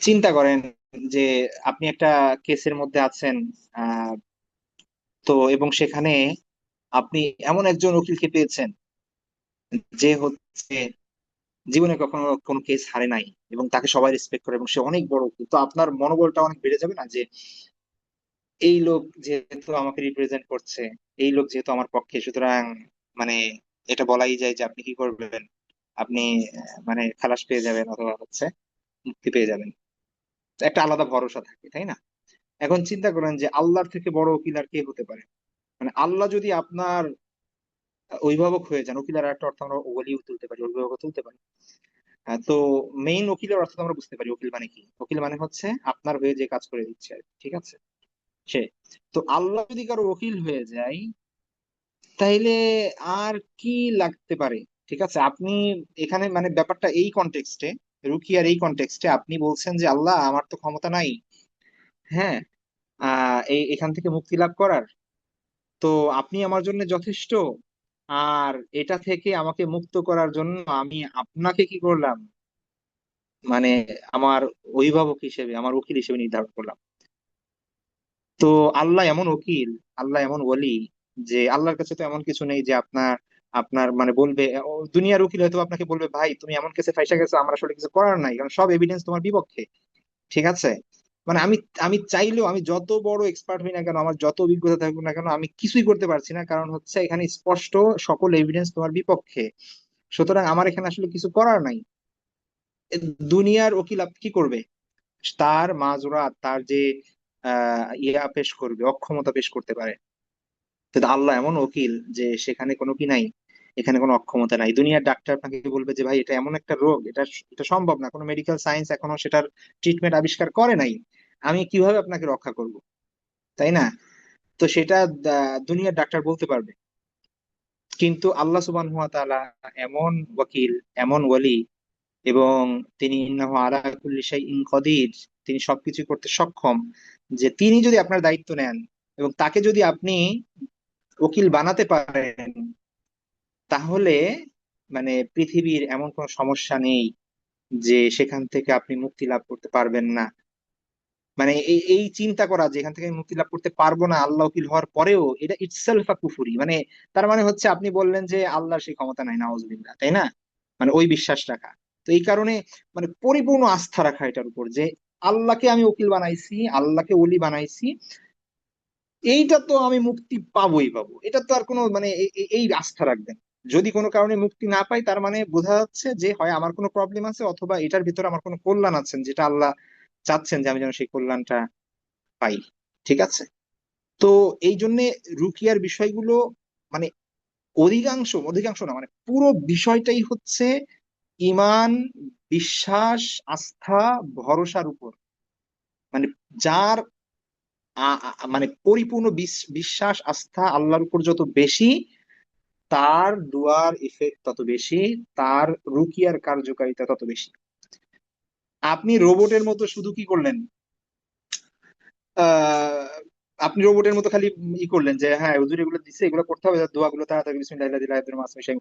চিন্তা করেন যে আপনি একটা কেসের মধ্যে আছেন, আহ তো এবং সেখানে আপনি এমন একজন উকিলকে পেয়েছেন যে হচ্ছে জীবনে কখনো কোনো কেস হারে নাই, এবং তাকে সবাই রেসপেক্ট করে, এবং সে অনেক বড় উকিল। তো আপনার মনোবলটা অনেক বেড়ে যাবে না, যে এই লোক যেহেতু আমাকে রিপ্রেজেন্ট করছে, এই লোক যেহেতু আমার পক্ষে, সুতরাং মানে এটা বলাই যায় যে আপনি কি করবেন, আপনি মানে খালাস পেয়ে যাবেন, অথবা হচ্ছে মুক্তি পেয়ে যাবেন। তো একটা আলাদা ভরসা থাকে, তাই না? এখন চিন্তা করেন যে আল্লাহর থেকে বড় উকিল আর কে হতে পারে। মানে আল্লাহ যদি আপনার অভিভাবক হয়ে যান, উকিলের একটা অর্থ আমরা ওলিও তুলতে পারি, অভিভাবক তুলতে পারি। তো মেইন উকিলের অর্থ তো আমরা বুঝতে পারি, উকিল মানে কি? উকিল মানে হচ্ছে আপনার হয়ে যে কাজ করে দিচ্ছে আর কি, ঠিক আছে, সে। তো আল্লাহ যদি কারো উকিল হয়ে যায়, তাইলে আর কি লাগতে পারে? ঠিক আছে, আপনি এখানে মানে ব্যাপারটা এই কনটেক্সটে, রুকিয়ার এই কনটেক্সটে আপনি বলছেন যে আল্লাহ আমার তো ক্ষমতা নাই, হ্যাঁ, এই এখান থেকে মুক্তি লাভ করার, তো আপনি আমার জন্য যথেষ্ট। আর এটা থেকে আমাকে মুক্ত করার জন্য আমি আপনাকে কি করলাম, মানে আমার অভিভাবক হিসেবে, আমার উকিল হিসেবে নির্ধারণ করলাম। তো আল্লাহ এমন উকিল, আল্লাহ এমন ওলি, যে আল্লাহর কাছে তো এমন কিছু নেই যে আপনার আপনার মানে বলবে দুনিয়ার উকিল হয়তো আপনাকে বলবে ভাই তুমি এমন কেসে ফাইসা গেছো, আমার আসলে কিছু করার নাই, কারণ সব এভিডেন্স তোমার বিপক্ষে। ঠিক আছে, মানে আমি আমি চাইলেও, আমি যত বড় এক্সপার্ট হই না কেন, আমার যত অভিজ্ঞতা থাকুক না কেন, আমি কিছুই করতে পারছি না, কারণ হচ্ছে এখানে স্পষ্ট সকল এভিডেন্স তোমার বিপক্ষে। সুতরাং আমার এখানে আসলে কিছু করার নাই। এ দুনিয়ার উকিল কি করবে? তার মাজুরাত, তার যে ইয়া পেশ করবে, অক্ষমতা পেশ করতে পারে। কিন্তু আল্লাহ এমন উকিল যে সেখানে কোনো কি নাই, এখানে কোনো অক্ষমতা নাই। দুনিয়ার ডাক্তার আপনাকে বলবে যে ভাই এটা এমন একটা রোগ, এটা এটা সম্ভব না, কোনো মেডিকেল সায়েন্স এখনো সেটার ট্রিটমেন্ট আবিষ্কার করে নাই, আমি কিভাবে আপনাকে রক্ষা করব, তাই না? তো সেটা দুনিয়ার ডাক্তার বলতে পারবে। কিন্তু আল্লাহ সুবহানাহু ওয়া তাআলা এমন ওয়াকিল, এমন ওয়ালি, এবং তিনি ইন্নাহু আলা কুল্লি শাইইন কদির, তিনি সবকিছু করতে সক্ষম, যে তিনি যদি আপনার দায়িত্ব নেন এবং তাকে যদি আপনি উকিল বানাতে পারেন, তাহলে মানে পৃথিবীর এমন কোনো সমস্যা নেই যে সেখান থেকে আপনি মুক্তি লাভ করতে পারবেন না। মানে এই এই চিন্তা করা যে এখান থেকে আমি মুক্তি লাভ করতে পারবো না আল্লাহ উকিল হওয়ার পরেও, এটা ইটসেলফ আ কুফরি। মানে তার মানে হচ্ছে আপনি বললেন যে আল্লাহর সেই ক্ষমতা নাই, নাউজুবিল্লাহ, তাই না? মানে ওই বিশ্বাস রাখা। তো এই কারণে মানে পরিপূর্ণ আস্থা রাখা এটার উপর যে আল্লাহকে আমি উকিল বানাইছি, আল্লাহকে ওলি বানাইছি, এইটা তো আমি মুক্তি পাবোই পাবো, এটা তো আর কোনো মানে এই আস্থা রাখবেন। যদি কোনো কারণে মুক্তি না পাই, তার মানে বোঝা যাচ্ছে যে হয় আমার কোনো প্রবলেম আছে, অথবা এটার ভিতরে আমার কোনো কল্যাণ আছেন, যেটা আল্লাহ চাচ্ছেন যে আমি যেন সেই কল্যাণটা পাই। ঠিক আছে। তো এই জন্য রুকিয়ার বিষয়গুলো মানে অধিকাংশ, অধিকাংশ না মানে পুরো বিষয়টাই হচ্ছে ইমান, বিশ্বাস, আস্থা, ভরসার উপর। মানে যার মানে পরিপূর্ণ বিশ্বাস, আস্থা আল্লাহর উপর যত বেশি, তার দুয়ার ইফেক্ট তত বেশি, তার রুকিয়ার কার্যকারিতা তত বেশি। আপনি রোবটের মতো শুধু কি করলেন, আহ আপনি রোবটের মতো খালি ই করলেন যে হ্যাঁ হুজুর এগুলো দিচ্ছে, এগুলো করতে হবে, দোয়াগুলো তাড়াতাড়ি বিসমিল্লাহির রাহমানির রাহিম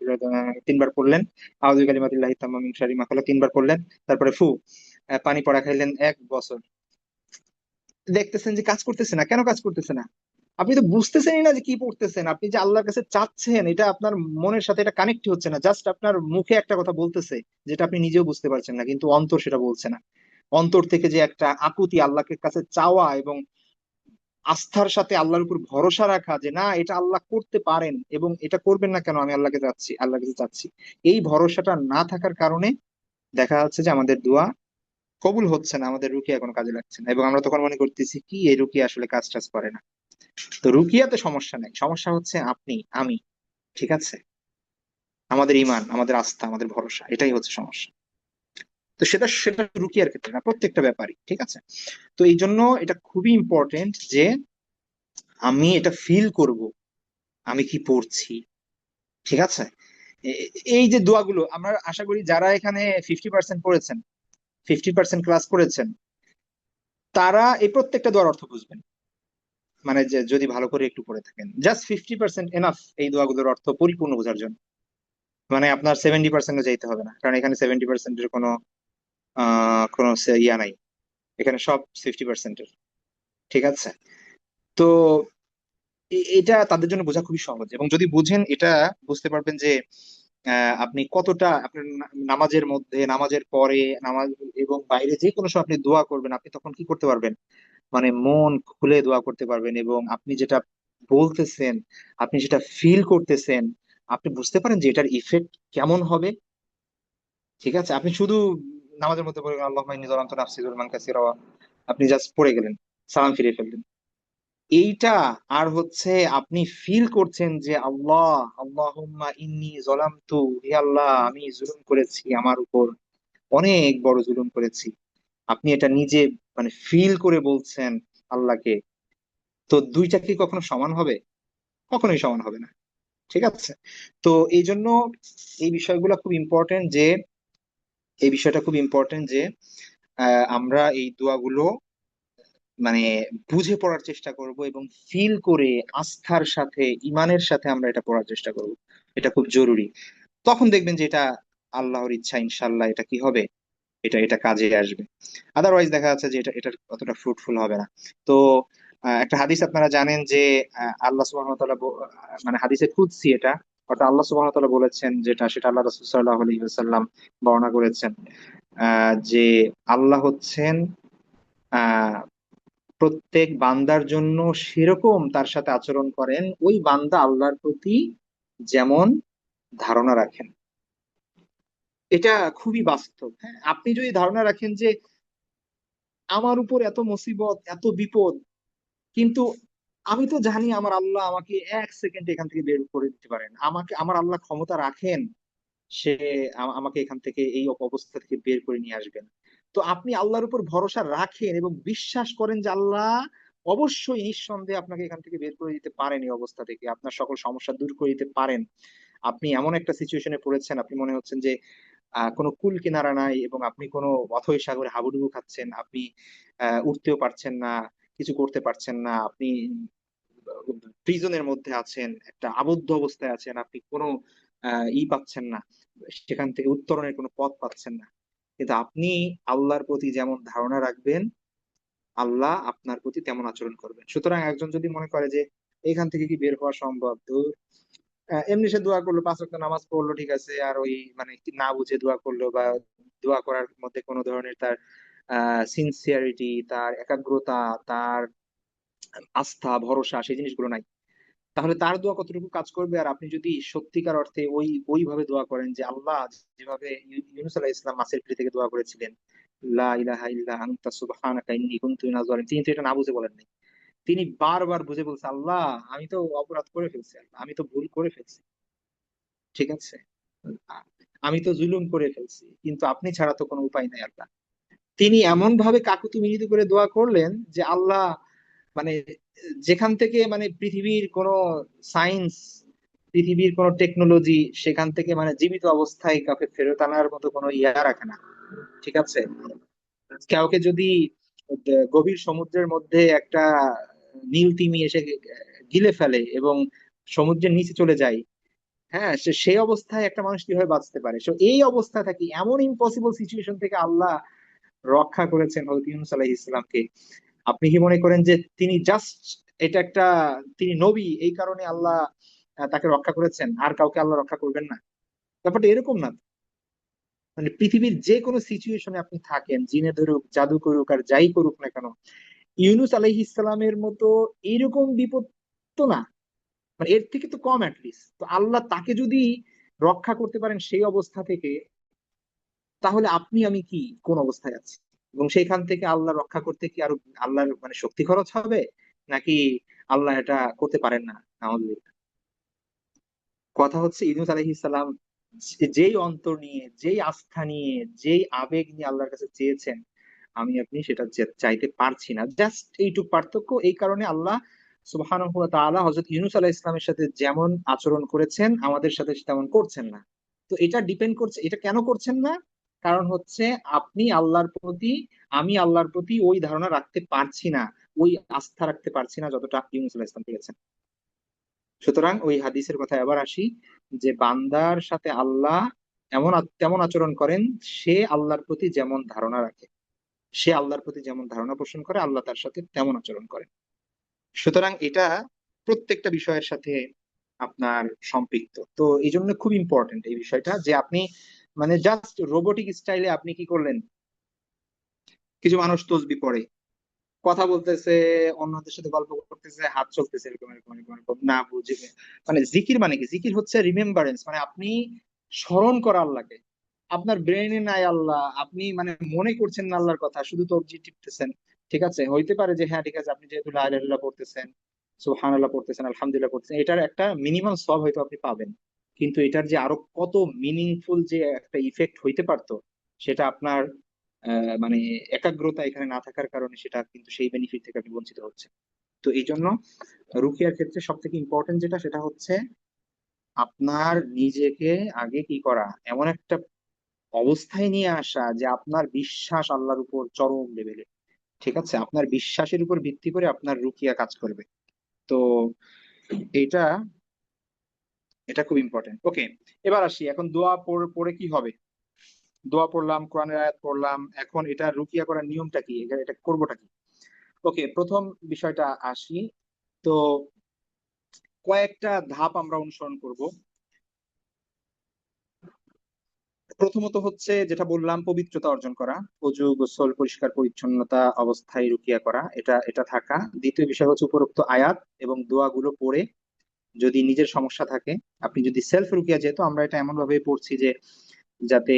তিনবার পড়লেন, আউযু বিকালিমাতিল্লাহি তাম্মামি মিন শাররি মা খালাক তিনবার পড়লেন, তারপরে পানি পড়া খাইলেন 1 বছর। দেখতেছেন যে কাজ করতেছে না, কেন কাজ করতেছে না? আপনি তো বুঝতেছেনই না যে কি পড়তেছেন, আপনি যে আল্লাহর কাছে চাচ্ছেন এটা আপনার মনের সাথে এটা কানেক্ট হচ্ছে না, জাস্ট আপনার মুখে একটা কথা বলতেছে যেটা আপনি নিজেও বুঝতে পারছেন না, কিন্তু অন্তর সেটা বলছে না। অন্তর থেকে যে একটা আকুতি আল্লাহকে কাছে চাওয়া এবং আস্থার সাথে আল্লাহর উপর ভরসা রাখা যে না এটা আল্লাহ করতে পারেন এবং এটা করবেন না কেন, আমি আল্লাহকে চাচ্ছি, আল্লাহর কাছে চাচ্ছি, এই ভরসাটা না থাকার কারণে দেখা যাচ্ছে যে আমাদের দোয়া কবুল হচ্ছে না, আমাদের রুকিয়া কোনো কাজে লাগছে না, এবং আমরা তখন মনে করতেছি কি এই রুকিয়া আসলে কাজ টাজ করে না। তো রুকিয়াতে সমস্যা নেই, সমস্যা হচ্ছে আপনি, আমি। ঠিক আছে, আমাদের ইমান, আমাদের আস্থা, আমাদের ভরসা, এটাই হচ্ছে সমস্যা। তো সেটা সেটা রুকিয়ার ক্ষেত্রে না, প্রত্যেকটা ব্যাপারই। ঠিক আছে। তো এই জন্য এটা খুবই ইম্পর্টেন্ট যে আমি এটা ফিল করব আমি কি পড়ছি। ঠিক আছে। এই যে দোয়াগুলো আমরা আশা করি যারা এখানে 50% পড়েছেন, 50% ক্লাস করেছেন, তারা এই প্রত্যেকটা দোয়ার অর্থ বুঝবেন। মানে যে যদি ভালো করে একটু পড়ে থাকেন, জাস্ট 50% এনাফ এই দোয়াগুলোর অর্থ পরিপূর্ণ বোঝার জন্য। মানে আপনার 70%-ও যাইতে হবে না, কারণ এখানে 70%-এর কোনো ইয়া নাই, এখানে সব 50%-এর। ঠিক আছে। তো এটা তাদের জন্য বোঝা খুবই সহজ, এবং যদি বুঝেন এটা বুঝতে পারবেন যে আপনি কতটা আপনার নামাজের মধ্যে, নামাজের পরে, নামাজ এবং বাইরে যে কোনো সময় আপনি দোয়া করবেন, আপনি তখন কি করতে পারবেন, মানে মন খুলে দোয়া করতে পারবেন, এবং আপনি যেটা বলতেছেন, আপনি যেটা ফিল করতেছেন, আপনি বুঝতে পারেন যে এটার ইফেক্ট কেমন হবে। ঠিক আছে, আপনি শুধু নামাজের মধ্যে পড়ে গেলেন আল্লাহুম্মা ইন্নী যালামতু নাফসি যুলমান কাসীরা, আপনি জাস্ট পড়ে গেলেন, সালাম ফিরে ফেললেন, এইটা। আর হচ্ছে আপনি ফিল করছেন যে আল্লাহ, আল্লাহুম্মা ইন্নী যালামতু, হে আল্লাহ আমি জুলুম করেছি, আমার উপর অনেক বড় জুলুম করেছি। আপনি এটা নিজে মানে ফিল করে বলছেন আল্লাহকে। তো দুইটা কি কখনো সমান হবে? কখনোই সমান হবে না। ঠিক আছে? তো এই জন্য এই বিষয়গুলো খুব ইম্পর্টেন্ট যে এই বিষয়টা খুব ইম্পর্টেন্ট যে আমরা এই দোয়াগুলো মানে বুঝে পড়ার চেষ্টা করব এবং ফিল করে আস্থার সাথে ইমানের সাথে আমরা এটা পড়ার চেষ্টা করব। এটা খুব জরুরি। তখন দেখবেন যে এটা আল্লাহর ইচ্ছা, ইনশাল্লাহ এটা কি হবে, এটা এটা কাজে আসবে। আদারওয়াইজ দেখা যাচ্ছে যে এটা এটা অতটা ফ্রুটফুল হবে না। তো একটা হাদিস আপনারা জানেন যে আল্লাহ সুবহানাহু ওয়া তাআলা মানে হাদিসে কুদসি এটা, অর্থাৎ আল্লাহ সুবহানাহু ওয়া তাআলা বলেছেন যেটা, সেটা আল্লাহ রাসূল সাল্লাল্লাহু আলাইহি ওয়াসাল্লাম বর্ণনা করেছেন যে আল্লাহ হচ্ছেন আহ প্রত্যেক বান্দার জন্য সেরকম তার সাথে আচরণ করেন ওই বান্দা আল্লাহর প্রতি যেমন ধারণা রাখেন। এটা খুবই বাস্তব। হ্যাঁ, আপনি যদি ধারণা রাখেন যে আমার উপর এত মুসিবত, এত বিপদ, কিন্তু আমি তো জানি আমার আল্লাহ আমাকে 1 সেকেন্ড এখান থেকে বের করে দিতে পারেন, আমাকে আমার আল্লাহ ক্ষমতা রাখেন, সে আমাকে এখান থেকে এই অবস্থা থেকে বের করে নিয়ে আসবেন। তো আপনি আল্লাহর উপর ভরসা রাখেন এবং বিশ্বাস করেন যে আল্লাহ অবশ্যই নিঃসন্দেহে আপনাকে এখান থেকে বের করে দিতে পারেন, এই অবস্থা থেকে আপনার সকল সমস্যা দূর করে দিতে পারেন। আপনি এমন একটা সিচুয়েশনে পড়েছেন, আপনি মনে হচ্ছেন যে কোনো কুল কিনারা নাই এবং আপনি কোনো অথই সাগরে হাবুডুবু খাচ্ছেন, আপনি উঠতেও পারছেন না, কিছু করতে পারছেন না, আপনি প্রিজনের মধ্যে আছেন, একটা আবদ্ধ অবস্থায় আছেন, আপনি কোনো পাচ্ছেন না, সেখান থেকে উত্তরণের কোনো পথ পাচ্ছেন না। কিন্তু আপনি আল্লাহর প্রতি যেমন ধারণা রাখবেন, আল্লাহ আপনার প্রতি তেমন আচরণ করবেন। সুতরাং একজন যদি মনে করে যে এখান থেকে কি বের হওয়া সম্ভব, তো এমনি সে দোয়া করলো, 5 ওয়াক্ত নামাজ পড়লো, ঠিক আছে, আর ওই মানে কি না বুঝে দোয়া করলো, বা দোয়া করার মধ্যে কোনো ধরনের তার সিনসিয়ারিটি, তার একাগ্রতা, তার আস্থা ভরসা সেই জিনিসগুলো নাই, তাহলে তার দোয়া কতটুকু কাজ করবে? আর আপনি যদি সত্যিকার অর্থে ওইভাবে দোয়া করেন যে আল্লাহ, যেভাবে ইউনূস আলাইহিস সালাম মাছের পেট থেকে দোয়া করেছিলেন, লা ইলাহা ইল্লা আনতা সুবহানাকা ইন্নী কুনতু মিনাজ জালিমিন, তিনি তো এটা না বুঝে বলেন নাই, তিনি বারবার বুঝে বলছে, আল্লাহ আমি তো অপরাধ করে ফেলছি, আল্লাহ আমি তো ভুল করে ফেলছি, ঠিক আছে, আমি তো জুলুম করে ফেলছি, কিন্তু আপনি ছাড়া তো কোনো উপায় নাই আল্লাহ। তিনি এমন ভাবে কাকুতি মিনতি করে দোয়া করলেন যে আল্লাহ মানে যেখান থেকে মানে পৃথিবীর কোন সায়েন্স, পৃথিবীর কোন টেকনোলজি সেখান থেকে মানে জীবিত অবস্থায় কাউকে ফেরত আনার মতো কোনো ইয়া রাখে না, ঠিক আছে? কাউকে যদি গভীর সমুদ্রের মধ্যে একটা নীল তিমি এসে গিলে ফেলে এবং সমুদ্রের নিচে চলে যায়, হ্যাঁ, সেই অবস্থায় একটা মানুষ কিভাবে বাঁচতে পারে? তো এই অবস্থা থেকে, এমন ইম্পসিবল সিচুয়েশন থেকে আল্লাহ রক্ষা করেছেন হযরত ইউনূস আলাইহিস সালামকে। আপনি কি মনে করেন যে তিনি জাস্ট এটা একটা, তিনি নবী এই কারণে আল্লাহ তাকে রক্ষা করেছেন, আর কাউকে আল্লাহ রক্ষা করবেন না? ব্যাপারটা এরকম না। মানে পৃথিবীর যে কোনো সিচুয়েশনে আপনি থাকেন, জিনে ধরুক, জাদু করুক, আর যাই করুক না কেন, ইউনূস আলাইহিস সালামের মতো এইরকম বিপদ তো না, মানে এর থেকে তো কম অ্যাটলিস্ট। তো আল্লাহ তাকে যদি রক্ষা করতে পারেন সেই অবস্থা থেকে, তাহলে আপনি আমি কি কোন অবস্থায় আছি? এবং সেইখান থেকে আল্লাহ রক্ষা করতে কি আরো আল্লাহর মানে শক্তি খরচ হবে, নাকি আল্লাহ এটা করতে পারেন না? নাউযুবিল্লাহ। কথা হচ্ছে ইউনূস আলাইহিস সালাম যেই অন্তর নিয়ে, যেই আস্থা নিয়ে, যেই আবেগ নিয়ে আল্লাহর কাছে চেয়েছেন, আমি আপনি সেটা চাইতে পারছি না, জাস্ট এইটুক পার্থক্য। এই কারণে আল্লাহ সুবহানাহু ওয়া তাআলা হযরত ইউনূস আলাইহিস সালামের সাথে যেমন আচরণ করেছেন আমাদের সাথে তেমন করছেন না। তো এটা ডিপেন্ড করছে, এটা কেন করছেন না? কারণ হচ্ছে আপনি আল্লাহর প্রতি, আমি আল্লাহর প্রতি ওই ধারণা রাখতে পারছি না, ওই আস্থা রাখতে পারছি না যতটা ইউনূস আলাইহিস সালাম পেরেছেন। সুতরাং ওই হাদিসের কথায় আবার আসি, যে বান্দার সাথে আল্লাহ তেমন আচরণ করেন, সে আল্লাহর প্রতি যেমন ধারণা রাখে, সে আল্লাহর প্রতি যেমন ধারণা পোষণ করে, আল্লাহ তার সাথে তেমন আচরণ করেন। সুতরাং এটা প্রত্যেকটা বিষয়ের সাথে আপনার সম্পৃক্ত। তো এই জন্য খুব ইম্পর্টেন্ট এই বিষয়টা যে আপনি মানে জাস্ট রোবোটিক স্টাইলে আপনি কি করলেন, কিছু মানুষ তসবি পড়ে, কথা বলতেছে, অন্যদের সাথে গল্প করতেছে, হাত চলতেছে, এরকম এরকম এরকম এরকম না বুঝে। মানে জিকির মানে কি? জিকির হচ্ছে রিমেম্বারেন্স, মানে আপনি স্মরণ করা আল্লাহকে, আপনার ব্রেনে নাই আল্লাহ, আপনি মানে মনে করছেন না আল্লাহর কথা, শুধু তর্জি টিপতেছেন। ঠিক আছে, হইতে পারে যে হ্যাঁ ঠিক আছে, আপনি যেহেতু লা ইলাহা ইল্লাল্লাহ পড়তেছেন, সুবহানাল্লাহ পড়তেছেন, আলহামদুলিল্লাহ পড়তেছেন, এটার একটা মিনিমাম সব হয়তো আপনি পাবেন, কিন্তু এটার যে আরো কত মিনিংফুল যে একটা ইফেক্ট হইতে পারতো, সেটা আপনার মানে একাগ্রতা এখানে না থাকার কারণে সেটা কিন্তু সেই বেনিফিট থেকে আপনি বঞ্চিত হচ্ছে। তো এই জন্য রুকিয়ার ক্ষেত্রে সব থেকে ইম্পর্টেন্ট যেটা, সেটা হচ্ছে আপনার নিজেকে আগে কি করা, এমন একটা অবস্থায় নিয়ে আসা যে আপনার বিশ্বাস আল্লাহর উপর চরম লেভেলে। ঠিক আছে, আপনার বিশ্বাসের উপর ভিত্তি করে আপনার রুকিয়া কাজ করবে। তো এটা এটা খুব ইম্পর্টেন্ট। ওকে, এবার আসি, এখন দোয়া পড়ে পড়ে কি হবে? দোয়া পড়লাম, কোরআনের আয়াত পড়লাম, এখন এটা রুকিয়া করার নিয়মটা কি, এটা করবোটা কি? ওকে, প্রথম বিষয়টা আসি। তো কয়েকটা ধাপ আমরা অনুসরণ করব। প্রথমত হচ্ছে যেটা বললাম, পবিত্রতা অর্জন করা, অজু গোসল পরিষ্কার পরিচ্ছন্নতা অবস্থায় রুকিয়া করা, এটা এটা থাকা। দ্বিতীয় বিষয় হচ্ছে উপরোক্ত আয়াত এবং দোয়াগুলো পড়ে যদি নিজের সমস্যা থাকে, আপনি যদি সেলফ রুকিয়া, যেহেতু আমরা এটা এমন ভাবে পড়ছি যে যাতে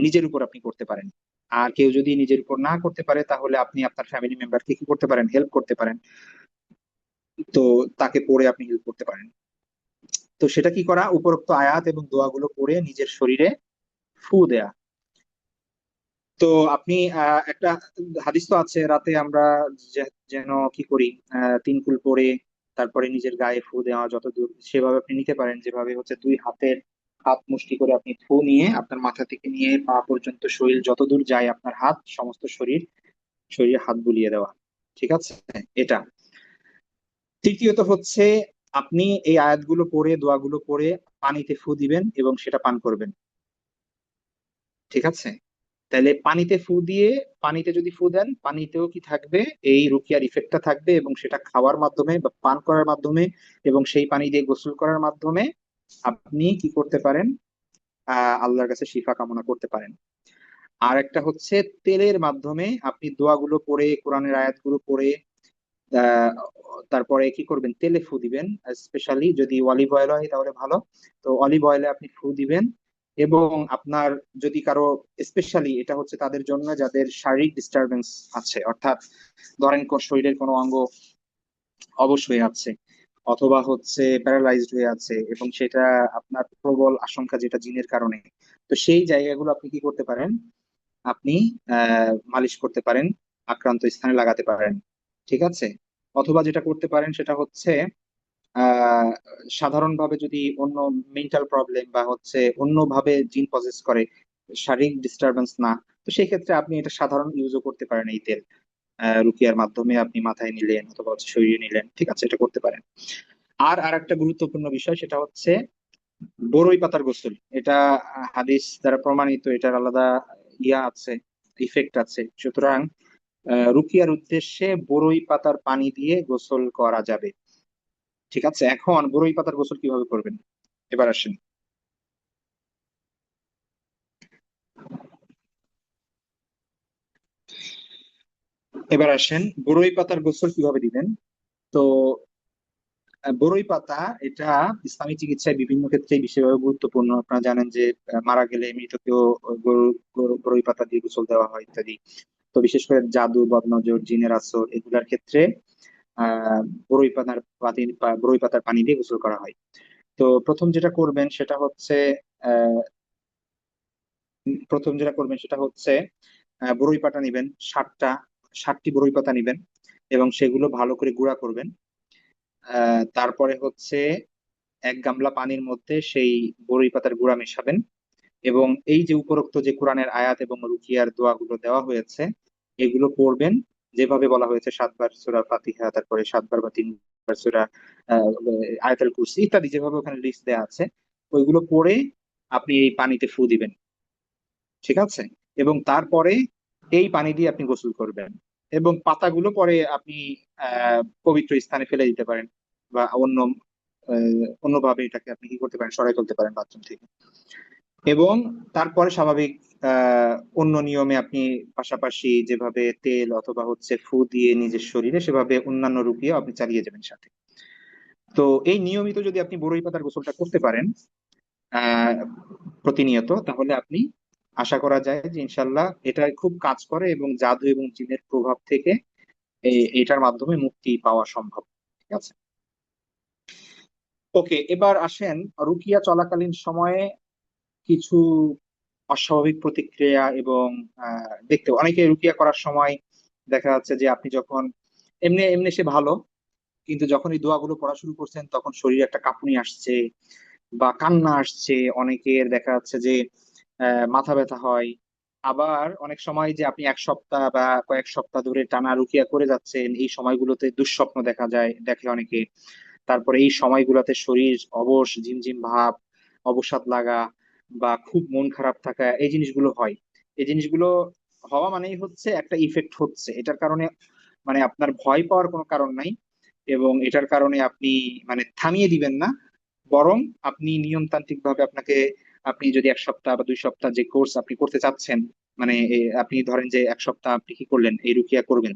নিজের উপর আপনি করতে পারেন। আর কেউ যদি নিজের উপর না করতে পারে, তাহলে আপনি আপনার ফ্যামিলি মেম্বারকে কি করতে পারেন, হেল্প করতে পারেন। তো তাকে পড়ে আপনি হেল্প করতে পারেন। তো সেটা কি করা, উপরোক্ত আয়াত এবং দোয়াগুলো পড়ে নিজের শরীরে ফু দেয়া। তো আপনি একটা হাদিস তো আছে, রাতে আমরা যেন কি করি, তিন কুল পরে তারপরে নিজের গায়ে ফু দেওয়া, যতদূর সেভাবে আপনি নিতে পারেন। যেভাবে হচ্ছে দুই হাতের হাত মুষ্টি করে আপনি ফু নিয়ে আপনার মাথা থেকে নিয়ে পা পর্যন্ত শরীর যতদূর যায় আপনার হাত, সমস্ত শরীরে হাত বুলিয়ে দেওয়া। ঠিক আছে, এটা। তৃতীয়ত হচ্ছে আপনি এই আয়াতগুলো পড়ে দোয়াগুলো পড়ে পানিতে ফু দিবেন এবং সেটা পান করবেন। ঠিক আছে, তাহলে পানিতে ফু দিয়ে, পানিতে যদি ফু দেন পানিতেও কি থাকবে, এই রুকিয়ার ইফেক্টটা থাকবে, এবং সেটা খাওয়ার মাধ্যমে বা পান করার মাধ্যমে এবং সেই পানি দিয়ে গোসল করার মাধ্যমে আপনি কি করতে পারেন, আল্লাহর কাছে শিফা কামনা করতে পারেন। আর একটা হচ্ছে তেলের মাধ্যমে আপনি দোয়াগুলো পড়ে কোরআনের আয়াতগুলো পড়ে আহ তারপরে কি করবেন, তেলে ফু দিবেন। স্পেশালি যদি অলিভ অয়েল হয় তাহলে ভালো। তো অলিভ অয়েলে আপনি ফু দিবেন। এবং আপনার যদি কারো, স্পেশালি এটা হচ্ছে তাদের জন্য যাদের শারীরিক ডিস্টারবেন্স আছে, অর্থাৎ ধরেন শরীরের কোনো অঙ্গ অবশ হয়ে আছে, অথবা হচ্ছে প্যারালাইজড হয়ে আছে, এবং সেটা আপনার প্রবল আশঙ্কা যেটা জিনের কারণে, তো সেই জায়গাগুলো আপনি কি করতে পারেন, আপনি মালিশ করতে পারেন, আক্রান্ত স্থানে লাগাতে পারেন। ঠিক আছে, অথবা যেটা করতে পারেন সেটা হচ্ছে আহ সাধারণভাবে যদি অন্য মেন্টাল প্রবলেম বা হচ্ছে অন্যভাবে জিন পজেস করে, শারীরিক ডিস্টারবেন্স না, তো সেই ক্ষেত্রে আপনি এটা সাধারণ ইউজও করতে পারেন। এই তেল রুকিয়ার মাধ্যমে আপনি মাথায় নিলেন অথবা হচ্ছে শরীরে নিলেন, ঠিক আছে, এটা করতে পারেন। আর একটা গুরুত্বপূর্ণ বিষয় সেটা হচ্ছে বড়ই পাতার গোসল। এটা হাদিস দ্বারা প্রমাণিত, এটার আলাদা ইয়া আছে, ইফেক্ট আছে। সুতরাং রুকিয়ার উদ্দেশ্যে বড়ই পাতার পানি দিয়ে গোসল করা যাবে। ঠিক আছে, এখন বড়ই পাতার গোসল কিভাবে করবেন, এবার আসেন। বড়ই পাতার গোসল কিভাবে দিবেন। তো বড়ই পাতা এটা ইসলামী চিকিৎসায় বিভিন্ন ক্ষেত্রে বিশেষভাবে গুরুত্বপূর্ণ। আপনারা জানেন যে মারা গেলে মৃতকেও বড়ই পাতা দিয়ে গোসল দেওয়া হয় ইত্যাদি। তো বিশেষ করে জাদু, বদনজর, জিনের আসর এগুলার ক্ষেত্রে আহ বড়ই পাতার পানি দিয়ে গোসল করা হয়। তো আহ প্রথম যেটা করবেন সেটা হচ্ছে বড়ই পাতা নিবেন, 60টি বড়ই পাতা নিবেন এবং সেগুলো ভালো করে গুঁড়া করবেন। তারপরে হচ্ছে এক গামলা পানির মধ্যে সেই বড়ই পাতার গুঁড়া মেশাবেন, এবং এই যে উপরোক্ত যে কোরআনের আয়াত এবং রুকিয়ার দোয়াগুলো দেওয়া হয়েছে এগুলো পড়বেন। যেভাবে বলা হয়েছে 7 বার সূরা ফাতিহা, তারপরে 7 বার বা 3 বার সূরা আহ, আয়াতুল কুরসি ইত্যাদি, যেভাবে ওখানে লিস্ট দেওয়া আছে ওইগুলো পড়ে আপনি এই পানিতে ফু দিবেন। ঠিক আছে, এবং তারপরে এই পানি দিয়ে আপনি গোসল করবেন, এবং পাতাগুলো পরে আপনি পবিত্র স্থানে ফেলে দিতে পারেন, বা অন্যভাবে এটাকে আপনি কি করতে পারেন, সরাই তুলতে পারেন বাথরুম থেকে। এবং তারপরে স্বাভাবিক অন্য নিয়মে আপনি পাশাপাশি যেভাবে তেল অথবা হচ্ছে ফু দিয়ে নিজের শরীরে, সেভাবে অন্যান্য রুকিয়ে আপনি চালিয়ে যাবেন সাথে। তো এই নিয়মিত যদি আপনি বড়ই পাতার গোসলটা করতে পারেন আহ প্রতিনিয়ত, তাহলে আপনি আশা করা যায় যে ইনশাল্লাহ এটা খুব কাজ করে এবং জাদু এবং জিনের প্রভাব থেকে এটার মাধ্যমে মুক্তি পাওয়া সম্ভব। ঠিক আছে, ওকে, এবার আসেন রুকিয়া চলাকালীন সময়ে কিছু অস্বাভাবিক প্রতিক্রিয়া এবং দেখতে অনেকে রুকিয়া করার সময় দেখা যাচ্ছে যে আপনি যখন এমনি এমনি সে ভালো, কিন্তু যখন এই দোয়াগুলো পড়া শুরু করছেন তখন শরীরে একটা কাঁপুনি আসছে, বা কান্না আসছে, অনেকের দেখা যাচ্ছে যে মাথা ব্যথা হয়। আবার অনেক সময় যে আপনি এক সপ্তাহ বা কয়েক সপ্তাহ ধরে টানা রুকিয়া করে যাচ্ছেন, এই সময়গুলোতে দুঃস্বপ্ন দেখে অনেকে। তারপরে এই সময়গুলোতে শরীর অবশ, ঝিমঝিম ভাব, অবসাদ লাগা বা খুব মন খারাপ থাকা, এই জিনিসগুলো হয়। এই জিনিসগুলো হওয়া মানেই হচ্ছে একটা ইফেক্ট হচ্ছে। এটার কারণে মানে আপনার ভয় পাওয়ার কোনো কারণ নাই, এবং এটার কারণে আপনি মানে থামিয়ে দিবেন না, বরং আপনি নিয়মতান্ত্রিক ভাবে আপনি যদি 1 সপ্তাহ বা 2 সপ্তাহ যে কোর্স আপনি করতে চাচ্ছেন, মানে আপনি ধরেন যে 1 সপ্তাহ আপনি কি করলেন, এই রুকিয়া করবেন,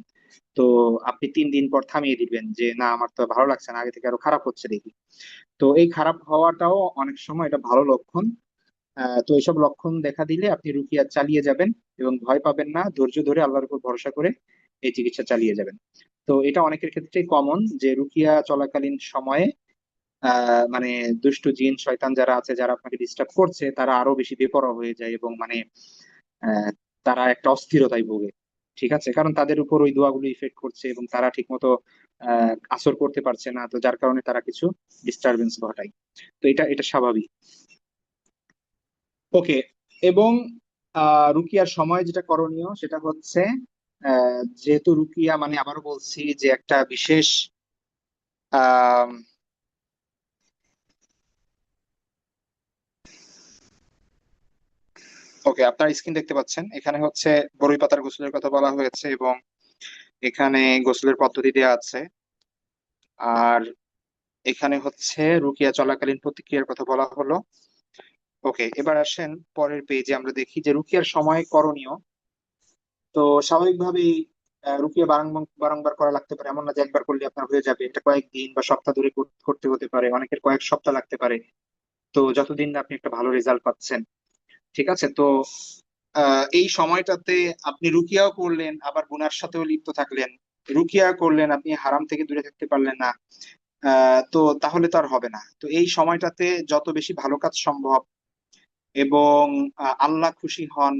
তো আপনি 3 দিন পর থামিয়ে দিবেন যে না আমার তো ভালো লাগছে না, আগে থেকে আরো খারাপ হচ্ছে দেখি। তো এই খারাপ হওয়াটাও অনেক সময় এটা ভালো লক্ষণ। তো এইসব লক্ষণ দেখা দিলে আপনি রুকিয়া চালিয়ে যাবেন, এবং ভয় পাবেন না, ধৈর্য ধরে আল্লাহর উপর ভরসা করে এই চিকিৎসা চালিয়ে যাবেন। তো এটা অনেকের ক্ষেত্রেই কমন যে রুকিয়া চলাকালীন সময়ে মানে দুষ্টু জিন শয়তান যারা আছে, যারা আপনাকে ডিস্টার্ব করছে, তারা আরো বেশি বেপরোয়া হয়ে যায়, এবং মানে আহ, তারা একটা অস্থিরতায় ভোগে। ঠিক আছে, কারণ তাদের উপর ওই দোয়াগুলো ইফেক্ট করছে, এবং তারা ঠিক মতো আসর করতে পারছে না, তো যার কারণে তারা কিছু ডিস্টারবেন্স ঘটায়। তো এটা এটা স্বাভাবিক। ওকে। এবং রুকিয়ার সময় যেটা করণীয় সেটা হচ্ছে, যেহেতু রুকিয়া মানে আবারও বলছি যে একটা বিশেষ আহ ওকে, আপনার স্ক্রিন দেখতে পাচ্ছেন, এখানে হচ্ছে বড়ই পাতার গোসলের কথা বলা হয়েছে, এবং এখানে গোসলের পদ্ধতি দেওয়া আছে। আর এখানে হচ্ছে রুকিয়া চলাকালীন প্রতিক্রিয়ার কথা বলা হলো। ওকে, এবার আসেন পরের পেজে, আমরা দেখি যে রুকিয়ার সময় করণীয়। তো স্বাভাবিকভাবেই রুকিয়া বারংবার বারংবার করা লাগতে পারে, এমন না যে একবার করলে আপনার হয়ে যাবে। এটা কয়েকদিন বা সপ্তাহ ধরে করতে হতে পারে, অনেকের কয়েক সপ্তাহ লাগতে পারে। তো যতদিন না আপনি একটা ভালো রেজাল্ট পাচ্ছেন। ঠিক আছে, তো এই সময়টাতে আপনি রুকিয়াও করলেন, আবার গুনার সাথেও লিপ্ত থাকলেন। রুকিয়া করলেন, আপনি হারাম থেকে দূরে থাকতে পারলেন না। তো তাহলে তো আর হবে না। তো এই সময়টাতে যত বেশি ভালো কাজ সম্ভব, এবং আল্লাহ খুশি হন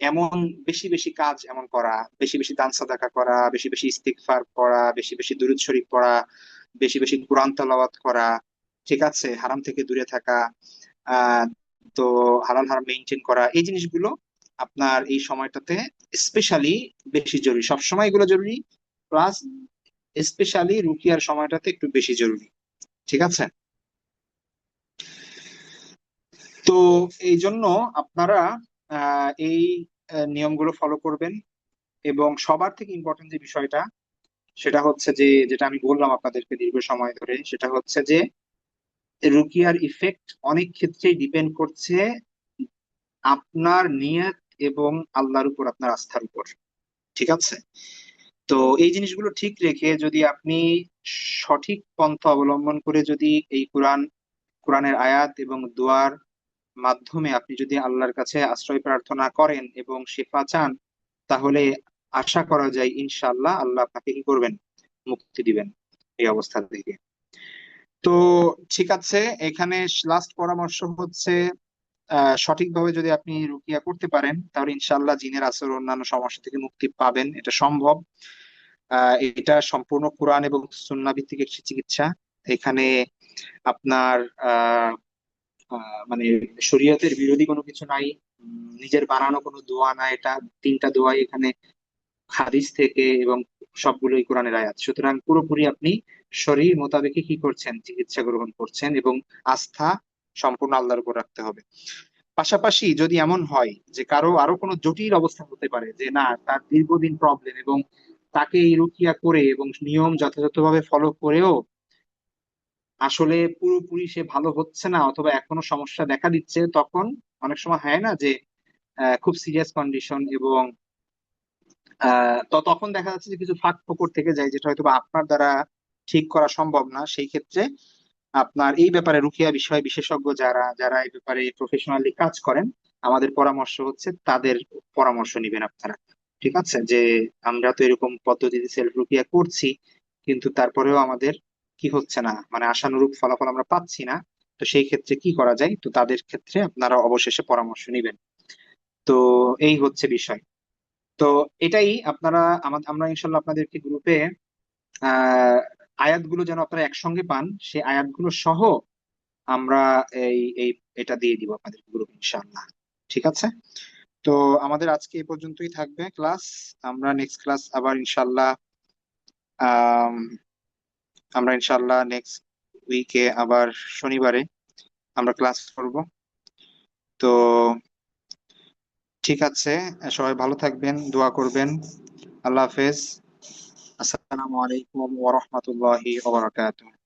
এমন বেশি বেশি কাজ এমন করা, বেশি বেশি দান সাদাকা করা, বেশি বেশি ইস্তিগফার পড়া, বেশি বেশি দুরূদ শরীফ পড়া, বেশি বেশি কোরআন তেলাওয়াত করা। ঠিক আছে, হারাম থেকে দূরে থাকা, আহ তো হালাল হারাম মেনটেন করা, এই জিনিসগুলো আপনার এই সময়টাতে স্পেশালি বেশি জরুরি। সবসময় এগুলো জরুরি, প্লাস স্পেশালি রুকিয়ার সময়টাতে একটু বেশি জরুরি। ঠিক আছে। তো এই জন্য আপনারা এই নিয়মগুলো ফলো করবেন। এবং সবার থেকে ইম্পর্টেন্ট যে বিষয়টা, সেটা হচ্ছে যে যেটা আমি বললাম আপনাদেরকে দীর্ঘ সময় ধরে, সেটা হচ্ছে যে রুকিয়ার ইফেক্ট অনেক ক্ষেত্রেই ডিপেন্ড করছে আপনার নিয়ত এবং আল্লাহর উপর আপনার আস্থার উপর। ঠিক আছে। তো এই জিনিসগুলো ঠিক রেখে যদি আপনি সঠিক পন্থা অবলম্বন করে যদি এই কোরআনের আয়াত এবং দোয়ার মাধ্যমে আপনি যদি আল্লাহর কাছে আশ্রয় প্রার্থনা করেন এবং শেফা চান, তাহলে আশা করা যায় ইনশাআল্লাহ আল্লাহ আপনাকে কি করবেন, মুক্তি দিবেন এই অবস্থা থেকে। তো ঠিক আছে, এখানে লাস্ট পরামর্শ হচ্ছে সঠিকভাবে যদি আপনি রুকিয়া করতে পারেন, তাহলে ইনশাআল্লাহ জিনের আসর অন্যান্য সমস্যা থেকে মুক্তি পাবেন, এটা সম্ভব। এটা সম্পূর্ণ কোরআন এবং সুন্নাহ ভিত্তিক একটি চিকিৎসা। এখানে আপনার আহ মানে শরীয়তের বিরোধী কোনো কিছু নাই, নিজের বানানো কোনো দোয়া না এটা। 3টা দোয়াই এখানে হাদিস থেকে, এবং সবগুলোই কোরআনের আয়াত। সুতরাং পুরোপুরি আপনি শরীর মোতাবেকই কি করছেন, চিকিৎসা গ্রহণ করছেন, এবং আস্থা সম্পূর্ণ আল্লাহর উপর রাখতে হবে। পাশাপাশি যদি এমন হয় যে কারো আরো কোনো জটিল অবস্থা হতে পারে, যে না তার দীর্ঘদিন প্রবলেম, এবং তাকে এই রুকিয়া করে এবং নিয়ম যথাযথভাবে ফলো করেও আসলে পুরোপুরি সে ভালো হচ্ছে না, অথবা এখনো সমস্যা দেখা দিচ্ছে, তখন অনেক সময় হয় না যে খুব সিরিয়াস কন্ডিশন, এবং তো তখন দেখা যাচ্ছে যে কিছু ফাঁক ফোকর থেকে যায়, যেটা হয়তো বা আপনার দ্বারা ঠিক করা সম্ভব না। সেই ক্ষেত্রে আপনার এই ব্যাপারে রুকিয়া বিষয় বিশেষজ্ঞ যারা যারা এই ব্যাপারে প্রফেশনালি কাজ করেন, আমাদের পরামর্শ হচ্ছে তাদের পরামর্শ নিবেন আপনারা। ঠিক আছে, যে আমরা তো এরকম পদ্ধতিতে সেলফ রুকিয়া করছি, কিন্তু তারপরেও আমাদের কি হচ্ছে না, মানে আশানুরূপ ফলাফল আমরা পাচ্ছি না। তো সেই ক্ষেত্রে কি করা যায়, তো তাদের ক্ষেত্রে আপনারা অবশেষে পরামর্শ নিবেন। তো এই হচ্ছে বিষয়। তো এটাই আপনারা আমরা ইনশাল্লাহ আপনাদেরকে গ্রুপে আয়াতগুলো যেন আপনারা একসঙ্গে পান, সেই আয়াতগুলো সহ আমরা এই এই এটা দিয়ে দিব আপনাদের গ্রুপ ইনশাআল্লাহ। ঠিক আছে। তো আমাদের আজকে এই পর্যন্তই থাকবে ক্লাস। আমরা নেক্সট ক্লাস আবার ইনশাআল্লাহ আহ আমরা ইনশাআল্লাহ নেক্সট উইকে আবার শনিবারে আমরা ক্লাস করব। তো ঠিক আছে, সবাই ভালো থাকবেন, দোয়া করবেন। আল্লাহ হাফেজ। আসসালামু আলাইকুম ওয়া রাহমাতুল্লাহি ওয়া বারাকাতুহু।